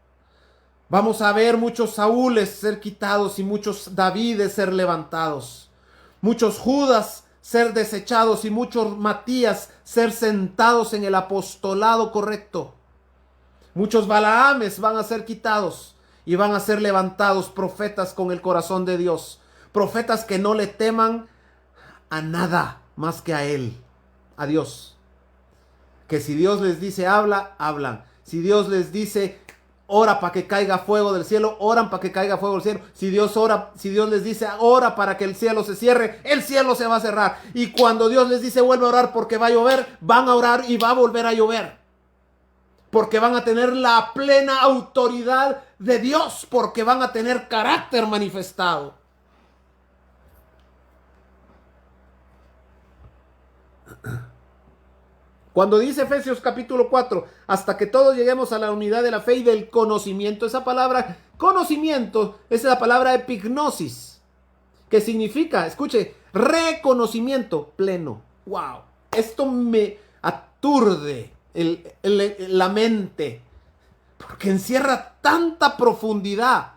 S1: Vamos a ver muchos Saúles ser quitados y muchos Davides ser levantados. Muchos Judas ser desechados y muchos Matías ser sentados en el apostolado correcto. Muchos Balaames van a ser quitados y van a ser levantados profetas con el corazón de Dios. Profetas que no le teman a nada más que a Él, a Dios. Que si Dios les dice habla, hablan. Si Dios les dice ora para que caiga fuego del cielo, oran para que caiga fuego del cielo. Si Dios les dice ora para que el cielo se cierre, el cielo se va a cerrar. Y cuando Dios les dice vuelve a orar porque va a llover, van a orar y va a volver a llover. Porque van a tener la plena autoridad de Dios, porque van a tener carácter manifestado. Cuando dice Efesios capítulo 4, hasta que todos lleguemos a la unidad de la fe y del conocimiento, esa palabra conocimiento es la palabra epignosis, que significa, escuche, reconocimiento pleno. ¡Wow! Esto me aturde la mente, porque encierra tanta profundidad.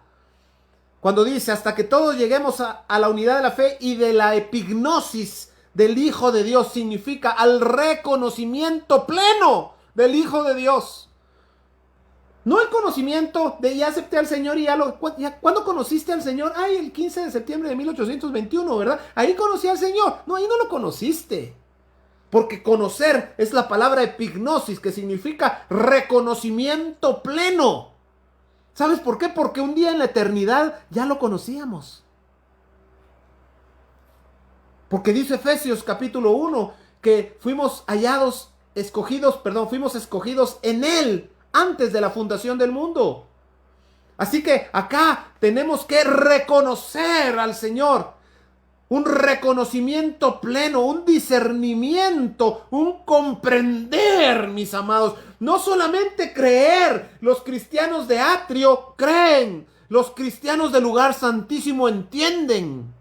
S1: Cuando dice, hasta que todos lleguemos a la unidad de la fe y de la epignosis del Hijo de Dios, significa al reconocimiento pleno del Hijo de Dios. No el conocimiento de ya acepté al Señor y ¿cuándo conociste al Señor? Ay, el 15 de septiembre de 1821, ¿verdad? Ahí conocí al Señor. No, ahí no lo conociste. Porque conocer es la palabra epignosis, que significa reconocimiento pleno. ¿Sabes por qué? Porque un día en la eternidad ya lo conocíamos. Porque dice Efesios capítulo 1 que fuimos escogidos en Él antes de la fundación del mundo. Así que acá tenemos que reconocer al Señor. Un reconocimiento pleno, un discernimiento, un comprender, mis amados. No solamente creer, los cristianos de atrio creen, los cristianos del lugar santísimo entienden.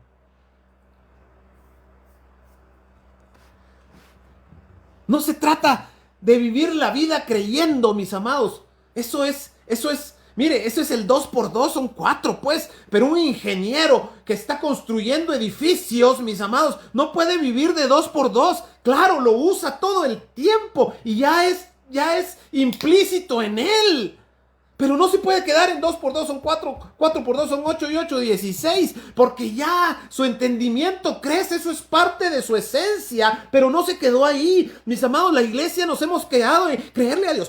S1: No se trata de vivir la vida creyendo, mis amados. Eso es Mire, eso es el 2 por 2 son 4 pues. Pero un ingeniero que está construyendo edificios, mis amados, no puede vivir de 2 por 2. Claro, lo usa todo el tiempo y ya es implícito en él. Pero no se puede quedar en 2 por 2 son 4, 4 por 2 son 8 y 8, 16, porque ya su entendimiento crece, eso es parte de su esencia, pero no se quedó ahí. Mis amados, la iglesia nos hemos quedado en créele a Dios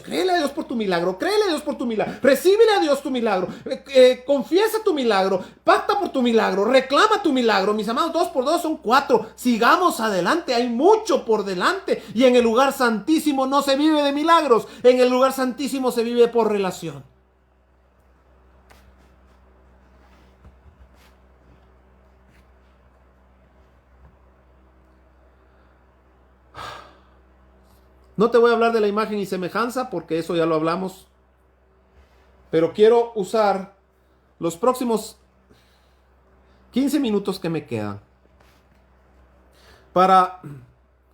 S1: por tu milagro, créele a Dios por tu milagro, recíbele a Dios tu milagro, confiesa tu milagro, pacta por tu milagro, reclama tu milagro. Mis amados, 2 por 2 son 4, sigamos adelante, hay mucho por delante, y en el lugar santísimo no se vive de milagros, en el lugar santísimo se vive por relación. No te voy a hablar de la imagen y semejanza porque eso ya lo hablamos. Pero quiero usar los próximos 15 minutos que me quedan para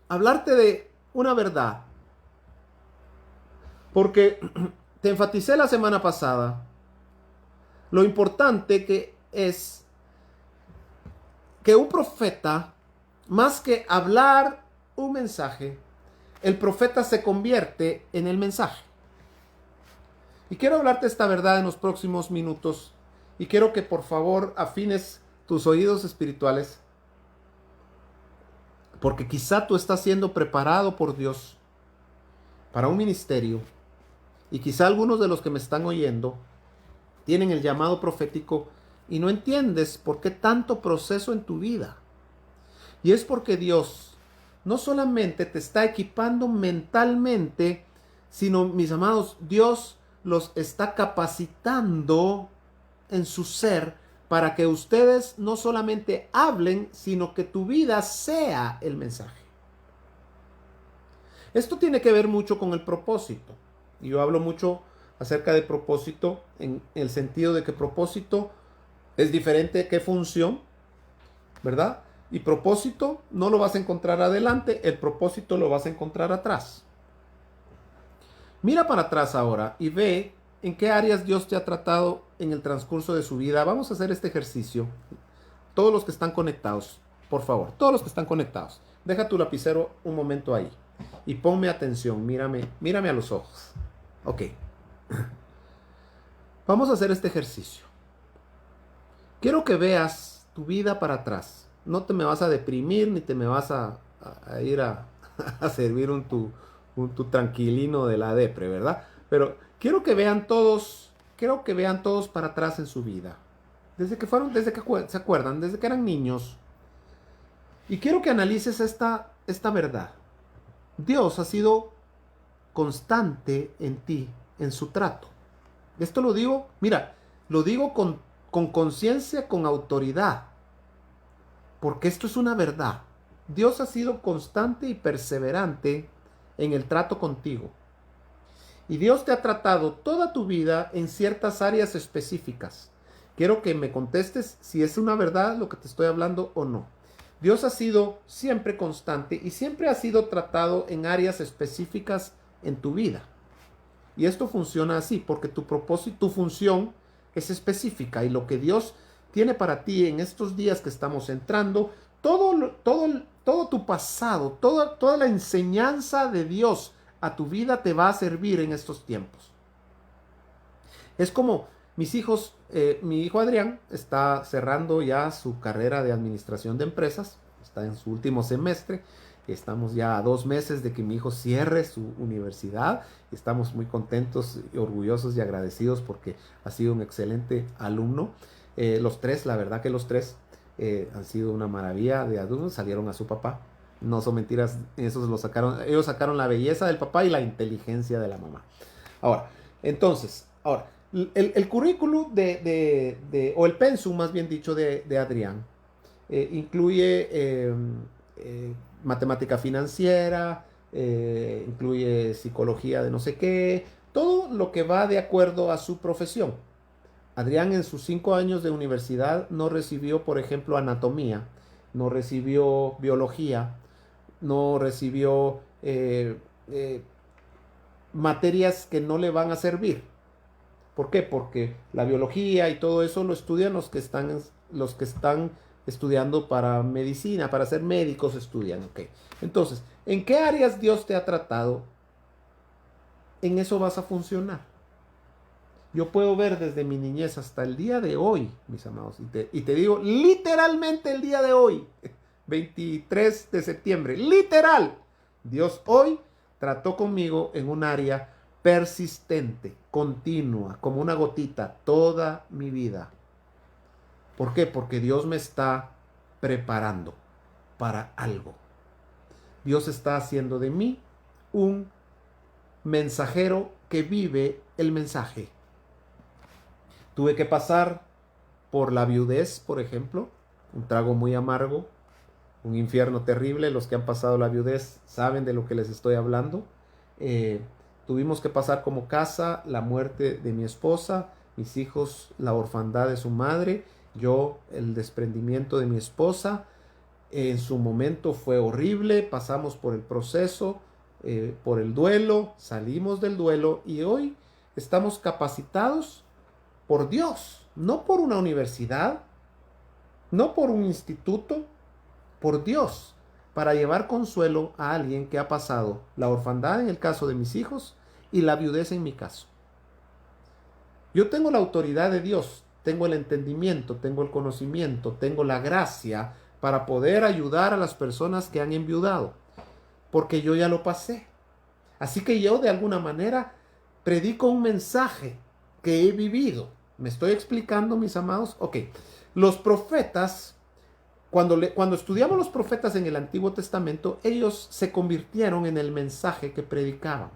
S1: hablarte de una verdad. Porque te enfaticé la semana pasada lo importante que es que un profeta, más que hablar un mensaje, el profeta se convierte en el mensaje. Y quiero hablarte esta verdad en los próximos minutos. Y quiero que por favor afines tus oídos espirituales. Porque quizá tú estás siendo preparado por Dios para un ministerio. Y quizá algunos de los que me están oyendo tienen el llamado profético y no entiendes por qué tanto proceso en tu vida. Y es porque Dios no solamente te está equipando mentalmente, sino, mis amados, Dios los está capacitando en su ser para que ustedes no solamente hablen, sino que tu vida sea el mensaje. Esto tiene que ver mucho con el propósito. Y yo hablo mucho acerca de propósito en el sentido de que propósito es diferente que función, ¿verdad? Y propósito no lo vas a encontrar adelante, el propósito lo vas a encontrar atrás. Mira para atrás ahora y ve en qué áreas Dios te ha tratado en el transcurso de su vida. Vamos a hacer este ejercicio. Todos los que están conectados, por favor, todos los que están conectados, deja tu lapicero un momento ahí y ponme atención, mírame a los ojos. Ok. Vamos a hacer este ejercicio. Quiero que veas tu vida para atrás. No te me vas a deprimir ni te me vas a ir a servir tu tranquilino de la depre, ¿verdad? Pero quiero que vean todos para atrás en su vida. Desde que se acuerdan, desde que eran niños. Y quiero que analices esta verdad. Dios ha sido constante en ti, en su trato. Esto lo digo, mira, lo digo con conciencia, con autoridad. Porque esto es una verdad. Dios ha sido constante y perseverante en el trato contigo. Y Dios te ha tratado toda tu vida en ciertas áreas específicas. Quiero que me contestes si es una verdad lo que te estoy hablando o no. Dios ha sido siempre constante y siempre ha sido tratado en áreas específicas en tu vida. Y esto funciona así porque tu propósito, tu función es específica y lo que Dios tiene para ti en estos días que estamos entrando, todo tu pasado, toda la enseñanza de Dios a tu vida te va a servir en estos tiempos. Es como mis hijos, mi hijo Adrián está cerrando ya su carrera de administración de empresas, está en su último semestre. Estamos ya a 2 meses de que mi hijo cierre su universidad. Estamos muy contentos, orgullosos y agradecidos porque ha sido un excelente alumno. Los tres, la verdad que los tres han sido una maravilla de alumnos. Salieron a su papá. No son mentiras, ellos sacaron la belleza del papá y la inteligencia de la mamá. Ahora, el currículum o el pensum, más bien dicho, de Adrián, incluye matemática financiera, incluye psicología de no sé qué, todo lo que va de acuerdo a su profesión. Adrián en sus 5 años de universidad no recibió, por ejemplo, anatomía, no recibió biología, no recibió materias que no le van a servir, ¿Por qué? Porque la biología y todo eso lo estudian los que están estudiando para medicina, para ser médicos estudian. Ok. Entonces, ¿en qué áreas Dios te ha tratado? En eso vas a funcionar. Yo puedo ver desde mi niñez hasta el día de hoy, mis amados, y te digo literalmente el día de hoy, 23 de septiembre, literal, Dios hoy trató conmigo en un área persistente, continua, como una gotita, toda mi vida. ¿Por qué? Porque Dios me está preparando para algo. Dios está haciendo de mí un mensajero que vive el mensaje. Tuve que pasar por la viudez, por ejemplo, un trago muy amargo, un infierno terrible. Los que han pasado la viudez saben de lo que les estoy hablando. Tuvimos que pasar como casa la muerte de mi esposa, mis hijos la orfandad de su madre, yo el desprendimiento de mi esposa. En su momento fue horrible, pasamos por el proceso, por el duelo, salimos del duelo y hoy estamos capacitados por Dios, no por una universidad, no por un instituto, por Dios, para llevar consuelo a alguien que ha pasado la orfandad en el caso de mis hijos y la viudez en mi caso. Yo tengo la autoridad de Dios, tengo el entendimiento, tengo el conocimiento, tengo la gracia para poder ayudar a las personas que han enviudado, porque yo ya lo pasé. Así que yo de alguna manera predico un mensaje que he vivido. ¿Me estoy explicando, mis amados? Ok, los profetas, cuando estudiamos los profetas en el Antiguo Testamento, ellos se convirtieron en el mensaje que predicaban.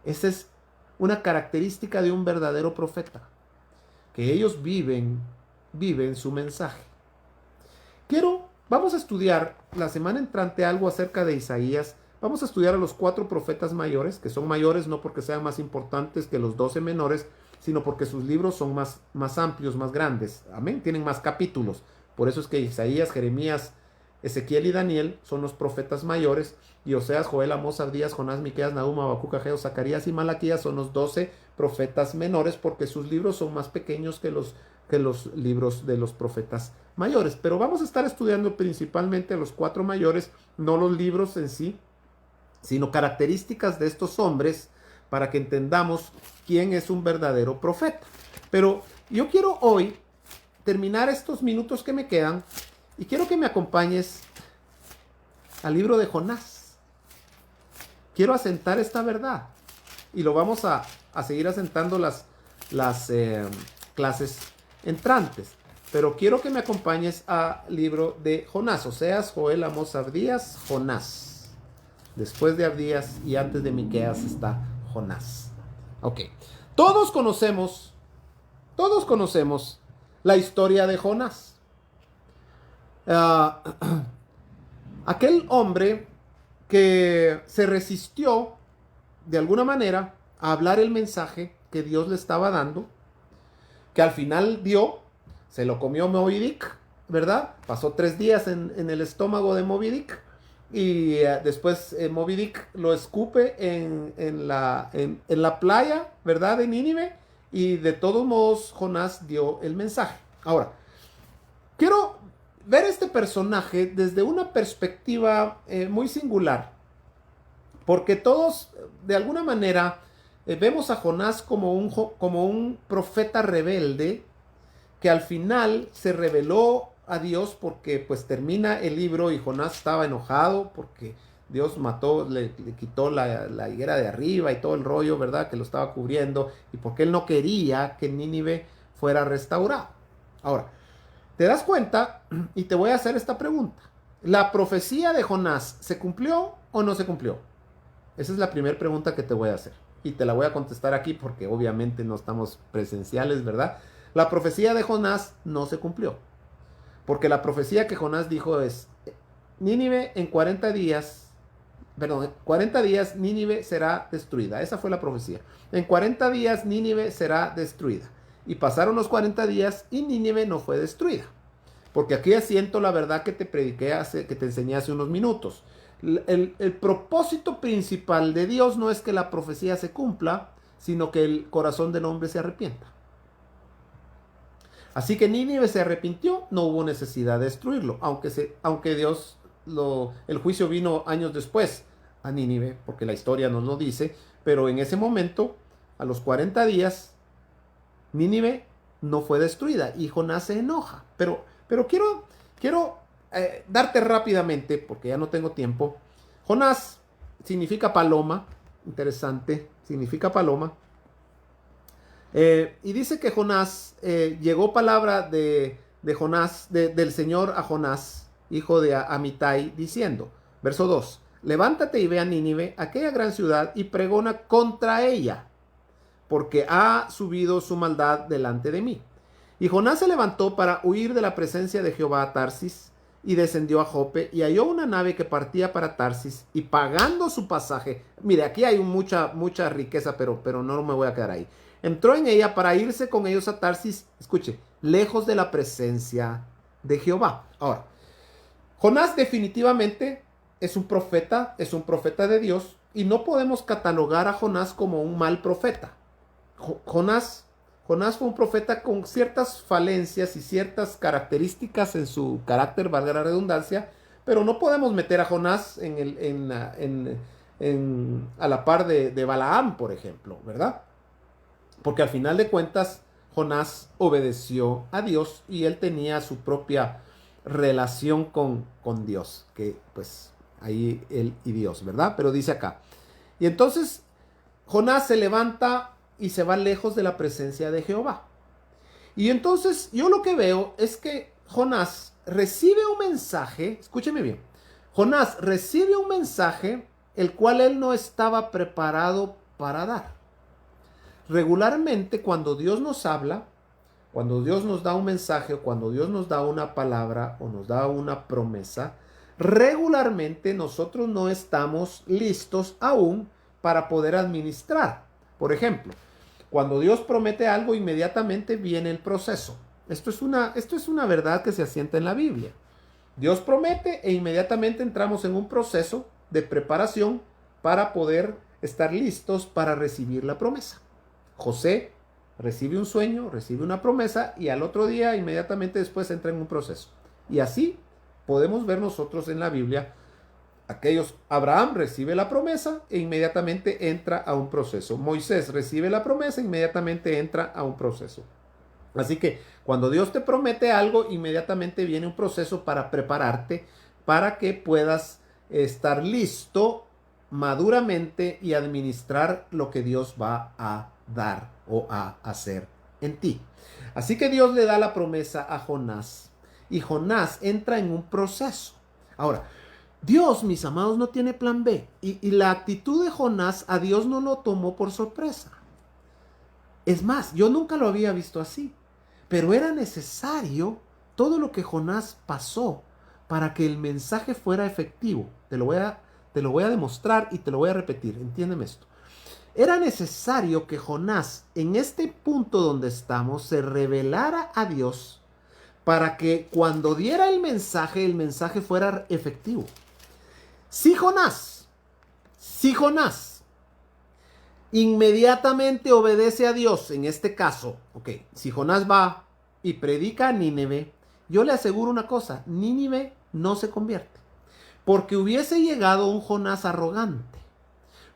S1: Esa es una característica de un verdadero profeta, que ellos viven su mensaje. Vamos a estudiar la semana entrante algo acerca de Isaías. Vamos a estudiar a los 4 profetas mayores, que son mayores no porque sean más importantes que los 12 menores, sino porque sus libros son más amplios, más grandes. Amén. Tienen más capítulos. Por eso es que Isaías, Jeremías, Ezequiel y Daniel son los profetas mayores. Y Oseas, Joel, Amós, Abdías, Jonás, Miqueas, Nahum, Habacuc, Ageo, Zacarías y Malaquías son los 12 profetas menores porque sus libros son más pequeños que los libros de los profetas mayores. Pero vamos a estar estudiando principalmente a los 4 mayores, no los libros en sí, sino características de estos hombres para que entendamos quién es un verdadero profeta. Pero yo quiero hoy terminar estos minutos que me quedan y quiero que me acompañes al libro de Jonás. Quiero asentar esta verdad y lo vamos a seguir asentando las clases entrantes. Pero quiero que me acompañes al libro de Jonás, Oseas, Joel, Amós, Abdías, Jonás. Después de Abdías y antes de Miqueas está Jonás. Ok. Todos conocemos la historia de Jonás. Aquel hombre que se resistió de alguna manera a hablar el mensaje que Dios le estaba dando, que al final se lo comió Moby Dick, ¿verdad? Pasó 3 días en el estómago de Moby Dick. Y después Moby Dick lo escupe en la playa, ¿verdad? De Nínive. Y de todos modos Jonás dio el mensaje. Ahora, quiero ver este personaje desde una perspectiva muy singular. Porque todos, de alguna manera, vemos a Jonás como un profeta rebelde que al final se rebeló a Dios porque pues termina el libro y Jonás estaba enojado porque Dios le quitó la higuera de arriba y todo el rollo, ¿verdad? Que lo estaba cubriendo y porque él no quería que Nínive fuera restaurado. Ahora, ¿te das cuenta? Y te voy a hacer esta pregunta. ¿La profecía de Jonás se cumplió o no se cumplió? Esa es la primera pregunta que te voy a hacer. Y te la voy a contestar aquí porque obviamente no estamos presenciales, ¿verdad? La profecía de Jonás no se cumplió. Porque la profecía que Jonás dijo es, Nínive en 40 días Nínive será destruida. Esa fue la profecía. En 40 días Nínive será destruida. Y pasaron los 40 días y Nínive no fue destruida. Porque aquí asiento la verdad que te prediqué que te enseñé hace unos minutos. El propósito principal de Dios no es que la profecía se cumpla, sino que el corazón del hombre se arrepienta. Así que Nínive se arrepintió, no hubo necesidad de destruirlo, aunque Dios el juicio vino años después a Nínive, porque la historia nos lo dice, pero en ese momento, a los 40 días, Nínive no fue destruida y Jonás se enoja. Pero quiero darte rápidamente, porque ya no tengo tiempo. Jonás significa paloma, interesante, significa paloma. Y dice que Jonás, llegó palabra de Jonás, del Señor a Jonás, hijo de Amitai, diciendo, verso 2, levántate y ve a Nínive, aquella gran ciudad, y pregona contra ella, porque ha subido su maldad delante de mí. Y Jonás se levantó para huir de la presencia de Jehová a Tarsis, y descendió a Jope, y halló una nave que partía para Tarsis, y pagando su pasaje, mire, aquí hay mucha riqueza, pero no me voy a quedar ahí. Entró en ella para irse con ellos a Tarsis, escuche, lejos de la presencia de Jehová. Ahora, Jonás definitivamente es un profeta de Dios, y no podemos catalogar a Jonás como un mal profeta. Jonás fue un profeta con ciertas falencias y ciertas características en su carácter, valga la redundancia, pero no podemos meter a Jonás a la par de Balaam, por ejemplo, ¿verdad? Porque al final de cuentas, Jonás obedeció a Dios y él tenía su propia relación con Dios, que pues ahí él y Dios, ¿verdad? Pero dice acá, y entonces Jonás se levanta y se va lejos de la presencia de Jehová. Y entonces yo lo que veo es que Jonás recibe un mensaje, escúcheme bien, Jonás recibe un mensaje el cual él no estaba preparado para dar. Regularmente cuando Dios nos habla, cuando Dios nos da un mensaje, o cuando Dios nos da una palabra o nos da una promesa, regularmente nosotros no estamos listos aún para poder administrar. Por ejemplo, cuando Dios promete algo, inmediatamente viene el proceso. Esto es una verdad que se asienta en la Biblia. Dios promete e inmediatamente entramos en un proceso de preparación para poder estar listos para recibir la promesa. José recibe un sueño, recibe una promesa y al otro día, inmediatamente después, entra en un proceso. Y así podemos ver nosotros en la Biblia, Abraham recibe la promesa e inmediatamente entra a un proceso. Moisés recibe la promesa e inmediatamente entra a un proceso. Así que cuando Dios te promete algo, inmediatamente viene un proceso para prepararte, para que puedas estar listo maduramente y administrar lo que Dios va a dar o a hacer en ti. Así que Dios le da la promesa a Jonás y Jonás entra en un proceso. Ahora, Dios, mis amados, no tiene plan B, y la actitud de Jonás a Dios no lo tomó por sorpresa. Es más, yo nunca lo había visto así, pero era necesario todo lo que Jonás pasó para que el mensaje fuera efectivo. Te lo voy a demostrar y te lo voy a repetir, entiéndeme esto. Era necesario que Jonás, en este punto donde estamos, se revelara a Dios para que cuando diera el mensaje fuera efectivo. Si Jonás inmediatamente obedece a Dios, en este caso, si Jonás va y predica a Nínive, yo le aseguro una cosa, Nínive no se convierte, porque hubiese llegado un Jonás arrogante,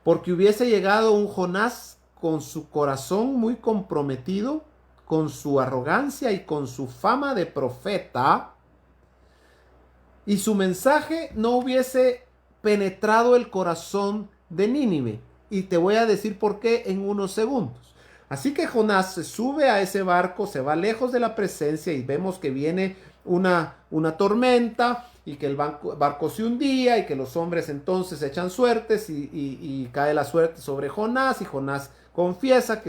S1: porque hubiese llegado un Jonás con su corazón muy comprometido, con su arrogancia y con su fama de profeta, y su mensaje no hubiese penetrado el corazón de Nínive. Y te voy a decir por qué en unos segundos. Así que Jonás se sube a ese barco, se va lejos de la presencia y vemos que viene una tormenta y que el barco se hundía y que los hombres entonces echan suertes y cae la suerte sobre Jonás y Jonás confiesa que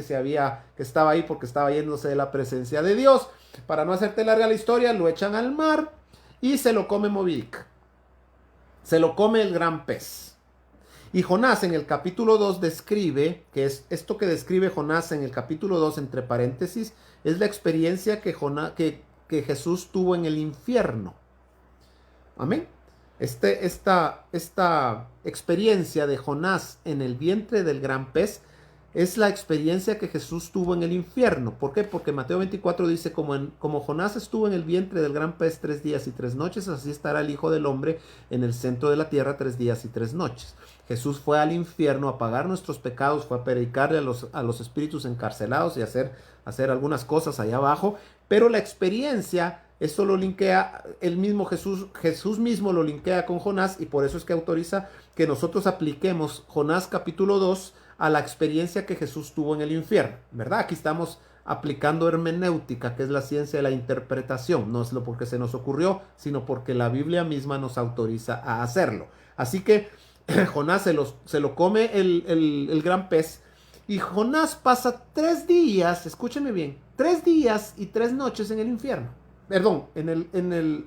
S1: estaba ahí porque estaba yéndose de la presencia de Dios. Para no hacerte larga la historia, lo echan al mar y se lo come Moby Dick. Se lo come el gran pez. Y Jonás en el capítulo 2 describe, que es esto que describe Jonás en el capítulo 2 entre paréntesis, es la experiencia que Jesús tuvo en el infierno. Amén. Esta experiencia de Jonás en el vientre del gran pez es la experiencia que Jesús tuvo en el infierno. ¿Por qué? Porque Mateo 24 dice, como Jonás estuvo en el vientre del gran pez 3 días y 3 noches, así estará el Hijo del Hombre en el centro de la tierra 3 días y 3 noches. Jesús fue al infierno a pagar nuestros pecados, fue a predicarle a los espíritus encarcelados y hacer algunas cosas allá abajo, pero la experiencia, esto lo linkea el mismo Jesús mismo lo linkea con Jonás, y por eso es que autoriza que nosotros apliquemos Jonás capítulo 2 a la experiencia que Jesús tuvo en el infierno, ¿verdad? Aquí estamos aplicando hermenéutica, que es la ciencia de la interpretación, no es lo porque se nos ocurrió, sino porque la Biblia misma nos autoriza a hacerlo. Así que Jonás se lo come el gran pez, y Jonás pasa 3 días, escúcheme bien, 3 días y 3 noches en el infierno. Perdón, en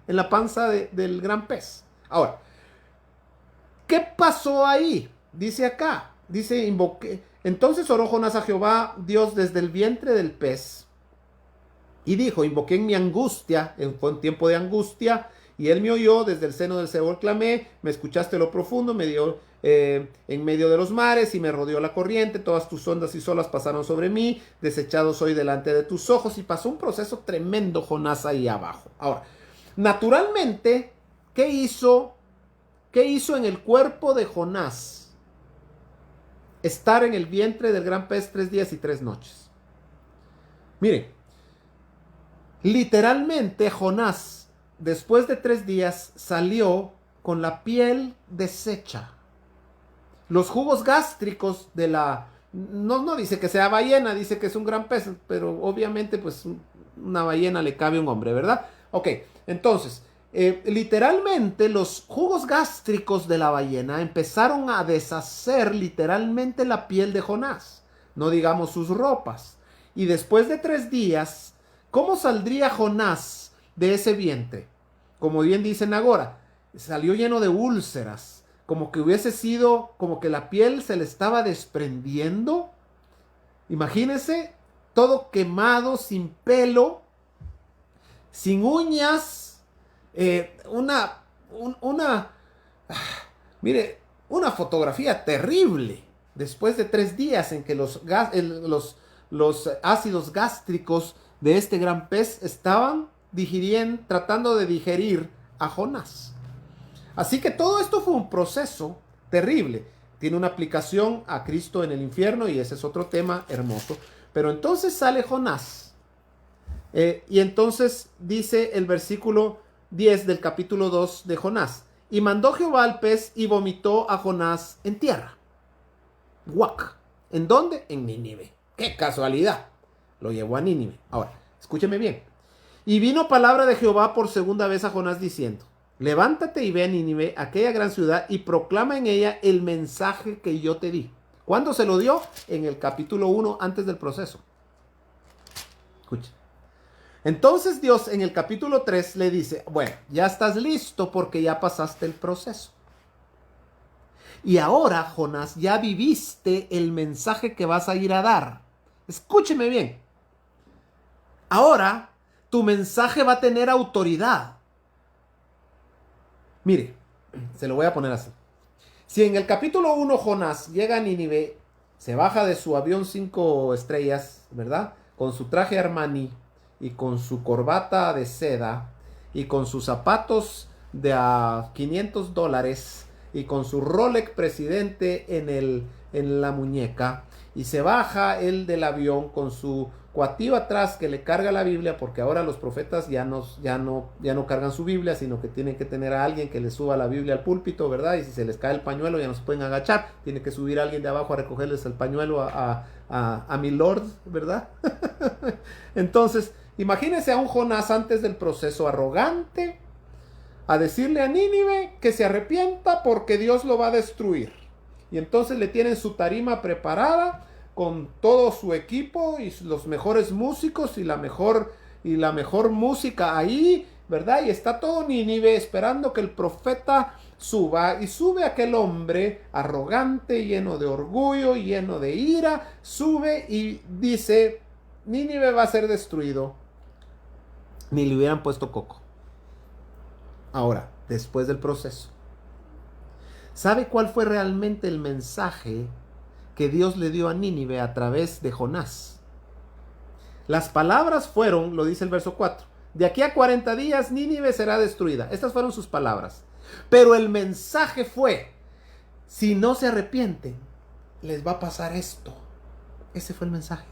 S1: la panza del gran pez. Ahora, ¿qué pasó ahí? Dice acá, dice, entonces oró Jonás a Jehová, Dios, desde el vientre del pez, y dijo, invoqué en mi angustia, fue un tiempo de angustia, y él me oyó, desde el seno del Seol clamé, me escuchaste lo profundo, me dio en medio de los mares y me rodeó la corriente, todas tus ondas y olas pasaron sobre mí, desechado soy delante de tus ojos, y pasó un proceso tremendo Jonás ahí abajo. Ahora, naturalmente, ¿qué hizo en el cuerpo de Jonás? Estar en el vientre del gran pez 3 días y 3 noches. Miren, literalmente Jonás, después de 3 días, salió con la piel deshecha. Los jugos gástricos de la... No dice que sea ballena, dice que es un gran pez, pero obviamente pues una ballena le cabe a un hombre, ¿verdad? Ok, entonces, literalmente los jugos gástricos de la ballena empezaron a deshacer literalmente la piel de Jonás, no digamos sus ropas. Y después de 3 días, ¿cómo saldría Jonás de ese vientre? Como bien dicen ahora, salió lleno de úlceras, como que hubiese sido, como que la piel se le estaba desprendiendo. Imagínense, todo quemado, sin pelo, sin uñas, mire, una fotografía terrible, después de 3 días en que los ácidos gástricos de este gran pez estaban tratando de digerir a Jonás. Así que todo esto fue un proceso terrible. Tiene una aplicación a Cristo en el infierno, y ese es otro tema hermoso. Pero entonces sale Jonás. Y entonces dice el versículo 10 del capítulo 2 de Jonás. Y mandó Jehová al pez y vomitó a Jonás en tierra. ¡Guac! ¿En dónde? En Nínive. ¡Qué casualidad! Lo llevó a Nínive. Ahora, escúcheme bien. Y vino palabra de Jehová por segunda vez a Jonás diciendo: levántate y ve a Nínive, aquella gran ciudad, y proclama en ella el mensaje que yo te di. ¿Cuándo se lo dio? En el capítulo 1, antes del proceso. Escucha. Entonces Dios en el capítulo 3 le dice: bueno, ya estás listo porque ya pasaste el proceso. Y ahora, Jonás, ya viviste el mensaje que vas a ir a dar. Escúcheme bien. Ahora, tu mensaje va a tener autoridad. Mire, se lo voy a poner así. Si en el capítulo 1 Jonás llega a Nínive, se baja de su avión 5 estrellas, ¿verdad? Con su traje Armani y con su corbata de seda y con sus zapatos de a $500 y con su Rolex presidente en la muñeca, y se baja él del avión con su cuatío atrás que le carga la Biblia, porque ahora los profetas ya no cargan su Biblia, sino que tienen que tener a alguien que les suba la Biblia al púlpito, ¿verdad? Y si se les cae el pañuelo ya no se pueden agachar, tiene que subir a alguien de abajo a recogerles el pañuelo a mi Lord, ¿verdad? Entonces, imagínense a un Jonás antes del proceso, arrogante, a decirle a Nínive que se arrepienta porque Dios lo va a destruir. Y entonces le tienen su tarima preparada con todo su equipo y los mejores músicos y la mejor música ahí, ¿verdad? Y está todo Nínive esperando que el profeta suba, y sube aquel hombre arrogante, lleno de orgullo, lleno de ira, sube y dice: Nínive va a ser destruido. Ni le hubieran puesto coco. Ahora, después del proceso, ¿sabe cuál fue realmente el mensaje que Dios le dio a Nínive a través de Jonás. Las palabras fueron, lo dice el verso 4, de aquí a 40 días Nínive será destruida. Estas fueron sus palabras. Pero el mensaje fue, si no se arrepienten, les va a pasar esto. Ese fue el mensaje.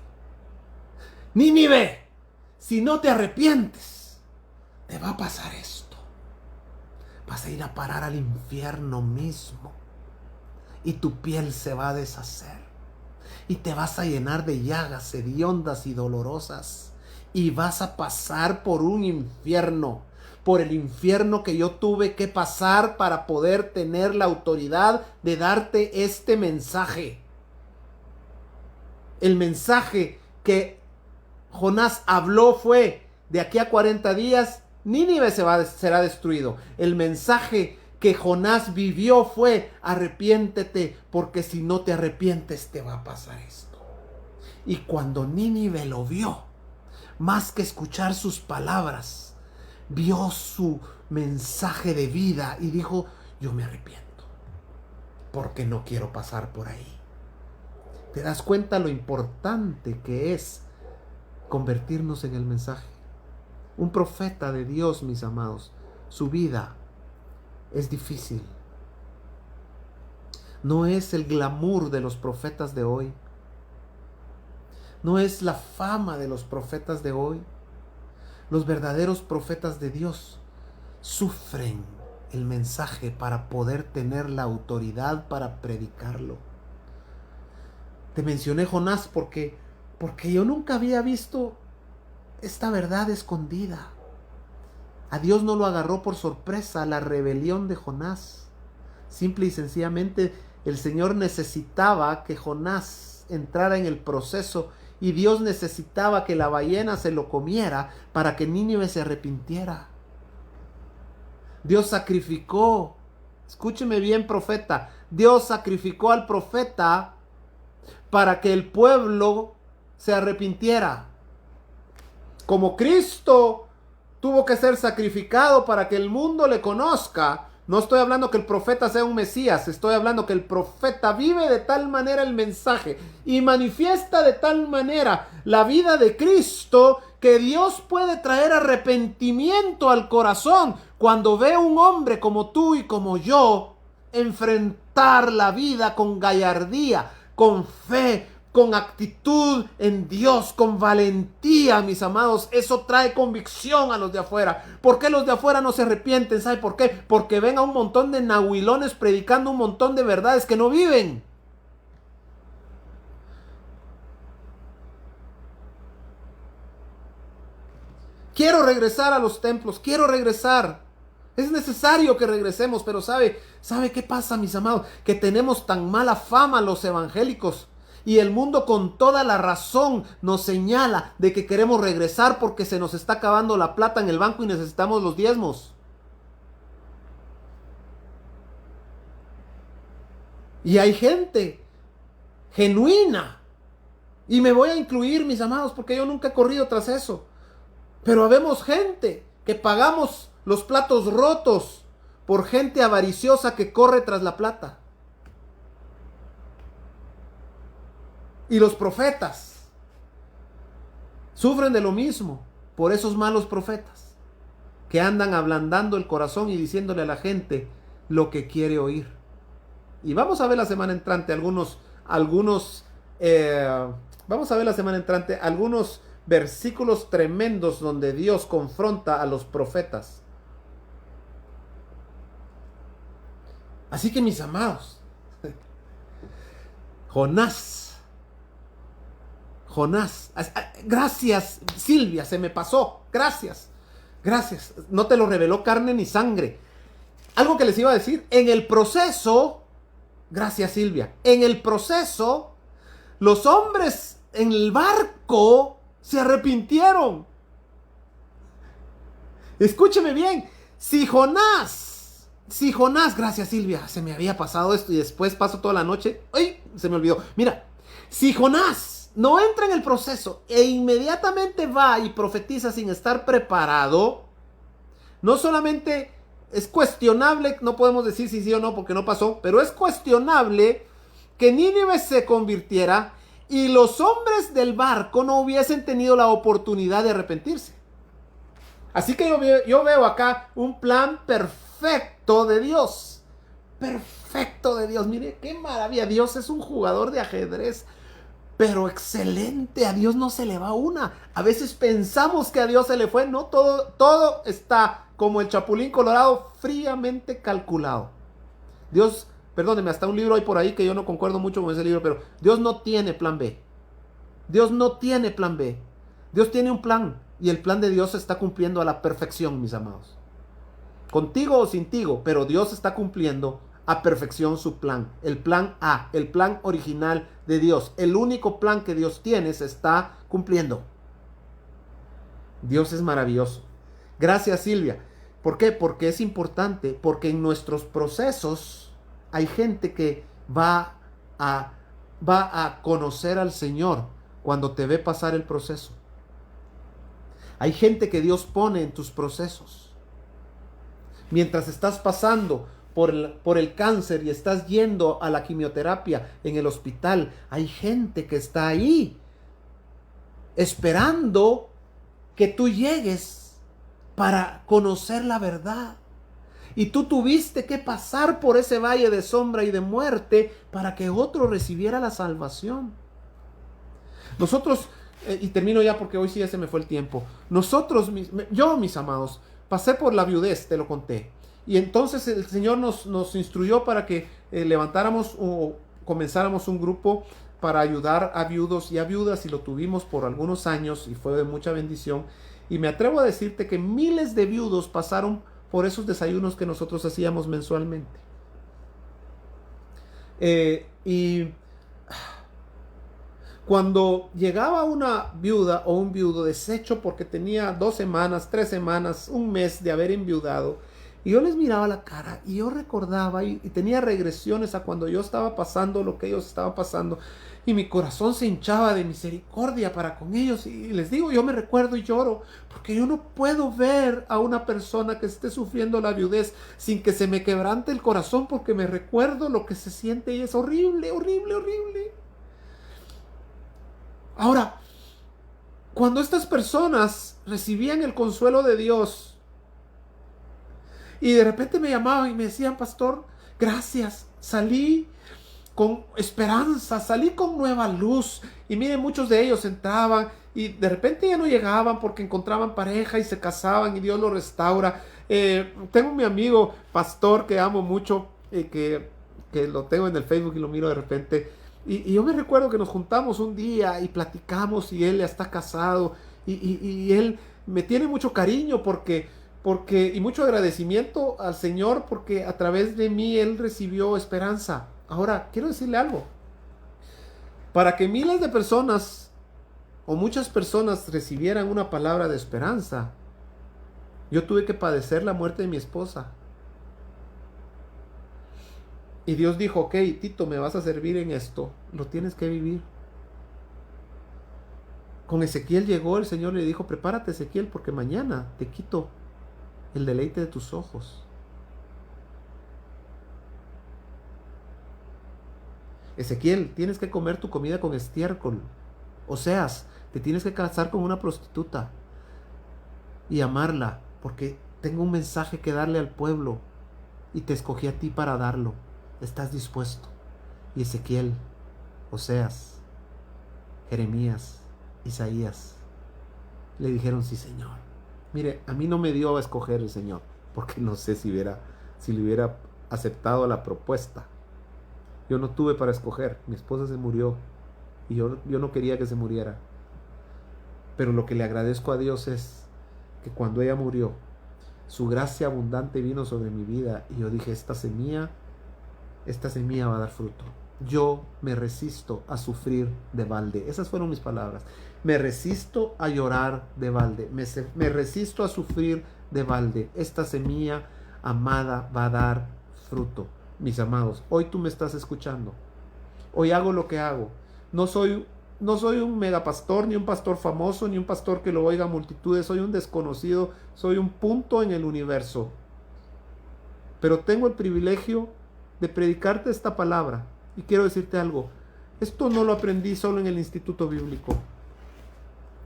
S1: Nínive, si no te arrepientes, te va a pasar esto. Vas a ir a parar al infierno mismo. Y tu piel se va a deshacer. Y te vas a llenar de llagas hediondas y dolorosas. Y vas a pasar por un infierno. Por el infierno que yo tuve que pasar para poder tener la autoridad de darte este mensaje. El mensaje que Jonás habló fue, de aquí a 40 días, Nínive será destruido. El mensaje que Jonás vivió fue, arrepiéntete, porque si no te arrepientes te va a pasar esto. Y cuando Nínive lo vio, más que escuchar sus palabras, vio su mensaje de vida y dijo, yo me arrepiento, porque no quiero pasar por ahí. ¿Te das cuenta lo importante que es convertirnos en el mensaje? Un profeta de Dios, mis amados, su vida es difícil. No es el glamour de los profetas de hoy. No es la fama de los profetas de hoy. Los verdaderos profetas de Dios sufren el mensaje para poder tener la autoridad para predicarlo. Te mencioné Jonás porque yo nunca había visto esta verdad escondida. A Dios no lo agarró por sorpresa la rebelión de Jonás. Simple y sencillamente el Señor necesitaba que Jonás entrara en el proceso y Dios necesitaba que la ballena se lo comiera para que Nínive se arrepintiera. Dios sacrificó, escúcheme bien, profeta, Dios sacrificó al profeta para que el pueblo se arrepintiera. Como Cristo tuvo que ser sacrificado para que el mundo le conozca, no estoy hablando que el profeta sea un Mesías, estoy hablando que el profeta vive de tal manera el mensaje y manifiesta de tal manera la vida de Cristo que Dios puede traer arrepentimiento al corazón cuando ve a un hombre como tú y como yo enfrentar la vida con gallardía, con fe, con actitud en Dios, con valentía, mis amados. Eso trae convicción a los de afuera. ¿Por qué los de afuera no se arrepienten? ¿Sabe por qué? Porque ven a un montón de nahuilones predicando un montón de verdades que no viven. Quiero regresar a los templos, quiero regresar. Es necesario que regresemos, pero ¿sabe qué pasa, mis amados? Que tenemos tan mala fama los evangélicos. Y el mundo con toda la razón nos señala de que queremos regresar porque se nos está acabando la plata en el banco y necesitamos los diezmos. Y hay gente genuina. Y me voy a incluir, mis amados, porque yo nunca he corrido tras eso. Pero habemos gente que pagamos los platos rotos por gente avariciosa que corre tras la plata. Y los profetas sufren de lo mismo por esos malos profetas que andan ablandando el corazón y diciéndole a la gente lo que quiere oír. Y vamos a ver la semana entrante algunos versículos tremendos donde Dios confronta a los profetas. Así que, mis amados, Jonás, gracias Silvia, se me pasó, gracias, no te lo reveló carne ni sangre. Algo que les iba a decir, en el proceso, gracias Silvia, en el proceso, los hombres en el barco se arrepintieron. Escúcheme bien, si Jonás, gracias Silvia, se me había pasado esto y después paso toda la noche, ¡ay! Se me olvidó. Mira, si Jonás no entra en el proceso e inmediatamente va y profetiza sin estar preparado, no solamente es cuestionable, no podemos decir si sí o no porque no pasó, pero es cuestionable que Nínive se convirtiera y los hombres del barco no hubiesen tenido la oportunidad de arrepentirse. Así que yo veo acá un plan perfecto de Dios. Perfecto de Dios. Mire qué maravilla. Dios es un jugador de ajedrez, pero excelente. A Dios no se le va una. A veces pensamos que a Dios se le fue. No, todo está como el Chapulín Colorado, fríamente calculado. Dios, perdóneme, hasta un libro hay por ahí que yo no concuerdo mucho con ese libro, pero Dios no tiene plan B. Dios no tiene plan B. Dios tiene un plan y el plan de Dios se está cumpliendo a la perfección, mis amados. Contigo o sin ti, pero Dios está cumpliendo a perfección su plan. El plan A, el plan original de Dios. El único plan que Dios tiene se está cumpliendo. Dios es maravilloso. Gracias, Silvia. ¿Por qué? Porque es importante, porque en nuestros procesos hay gente que va a conocer al Señor cuando te ve pasar el proceso. Hay gente que Dios pone en tus procesos. Mientras estás pasando por el cáncer y estás yendo a la quimioterapia en el hospital, hay gente que está ahí esperando que tú llegues para conocer la verdad. Y tú tuviste que pasar por ese valle de sombra y de muerte para que otro recibiera la salvación. Nosotros, y termino ya porque hoy sí ya se me fue el tiempo. Yo, mis amados, pasé por la viudez, te lo conté. Y entonces el Señor nos instruyó para que levantáramos o comenzáramos un grupo para ayudar a viudos y a viudas, y lo tuvimos por algunos años y fue de mucha bendición. Y me atrevo a decirte que miles de viudos pasaron por esos desayunos que nosotros hacíamos mensualmente. Y cuando llegaba una viuda o un viudo deshecho porque tenía 2 semanas, 3 semanas, un mes de haber enviudado, y yo les miraba la cara y yo recordaba y tenía regresiones a cuando yo estaba pasando lo que ellos estaban pasando, y mi corazón se hinchaba de misericordia para con ellos. Y les digo, yo me recuerdo y lloro porque yo no puedo ver a una persona que esté sufriendo la viudez sin que se me quebrante el corazón, porque me recuerdo lo que se siente y es horrible, horrible, horrible. Ahora, cuando estas personas recibían el consuelo de Dios y de repente me llamaban y me decían: pastor, gracias, salí con esperanza, salí con nueva luz. Y miren, muchos de ellos entraban y de repente ya no llegaban porque encontraban pareja y se casaban y Dios lo restaura. Tengo mi amigo pastor que amo mucho, que lo tengo en el Facebook y lo miro de repente. Y yo me recuerdo que nos juntamos un día y platicamos, y él ya está casado, y él me tiene mucho cariño y mucho agradecimiento al Señor, porque a través de mí él recibió esperanza. Ahora, quiero decirle algo. Para que miles de personas o muchas personas recibieran una palabra de esperanza, yo tuve que padecer la muerte de mi esposa. Y Dios dijo: ok, Tito, me vas a servir en esto, lo tienes que vivir. Con Ezequiel llegó el Señor y le dijo: prepárate, Ezequiel, porque mañana te quito el deleite de tus ojos. Ezequiel, tienes que comer tu comida con estiércol. Oseas, te tienes que casar con una prostituta y amarla, porque tengo un mensaje que darle al pueblo y te escogí a ti para darlo. ¿Estás dispuesto? Y Ezequiel, Oseas, Jeremías, Isaías le dijeron: sí, Señor. Mire, a mí no me dio a escoger el Señor, porque no sé si le hubiera aceptado la propuesta. Yo no tuve para escoger. Mi esposa se murió y yo no quería que se muriera. Pero lo que le agradezco a Dios es que cuando ella murió, su gracia abundante vino sobre mi vida, y yo dije: esta semilla va a dar fruto. Yo me resisto a sufrir de balde. Esas fueron mis palabras. Me resisto a llorar de balde. Me resisto a sufrir de balde. Esta semilla amada va a dar fruto. Mis amados, hoy tú me estás escuchando. Hoy hago lo que hago. No soy un megapastor, ni un pastor famoso, ni un pastor que lo oiga multitudes. Soy un desconocido. Soy un punto en el universo. Pero tengo el privilegio de predicarte esta palabra Y quiero decirte algo, esto no lo aprendí solo en el instituto bíblico.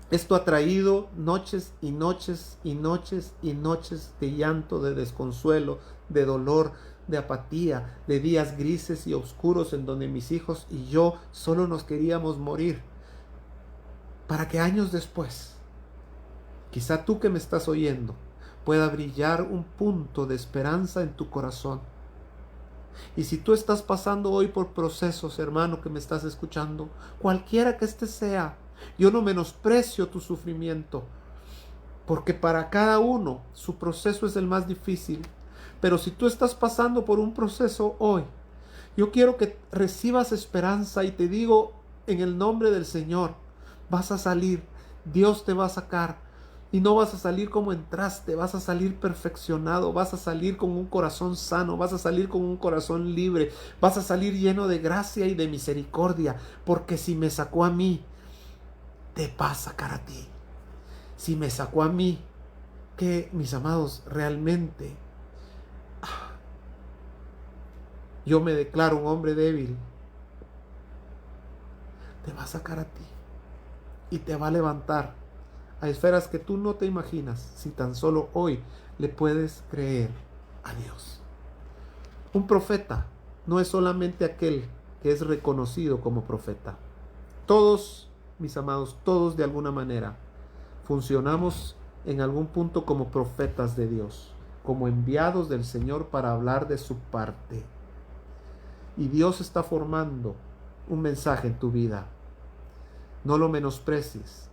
S1: Esto ha traído noches y noches y noches y noches de llanto, de desconsuelo, de dolor, de apatía, de días grises y oscuros en donde mis hijos y yo solo nos queríamos morir. Para que años después, quizá tú que me estás oyendo, pueda brillar un punto de esperanza en tu corazón. Y si tú estás pasando hoy por procesos, hermano, que me estás escuchando, cualquiera que este sea, yo no menosprecio tu sufrimiento, porque para cada uno su proceso es el más difícil. Pero si tú estás pasando por un proceso hoy, yo quiero que recibas esperanza y te digo en el nombre del Señor, vas a salir, Dios te va a sacar. Y no vas a salir como entraste, vas a salir perfeccionado, vas a salir con un corazón sano, vas a salir con un corazón libre, vas a salir lleno de gracia y de misericordia, porque si me sacó a mí, te va a sacar a ti. Si me sacó a mí, que mis amados, realmente yo me declaro un hombre débil, te va a sacar a ti y te va a levantar a esferas que tú no te imaginas si tan solo hoy le puedes creer a Dios. Un profeta no es solamente aquel que es reconocido como profeta. Todos, mis amados, todos de alguna manera funcionamos en algún punto como profetas de Dios, como enviados del Señor para hablar de su parte. Y Dios está formando un mensaje en tu vida. No lo menosprecies.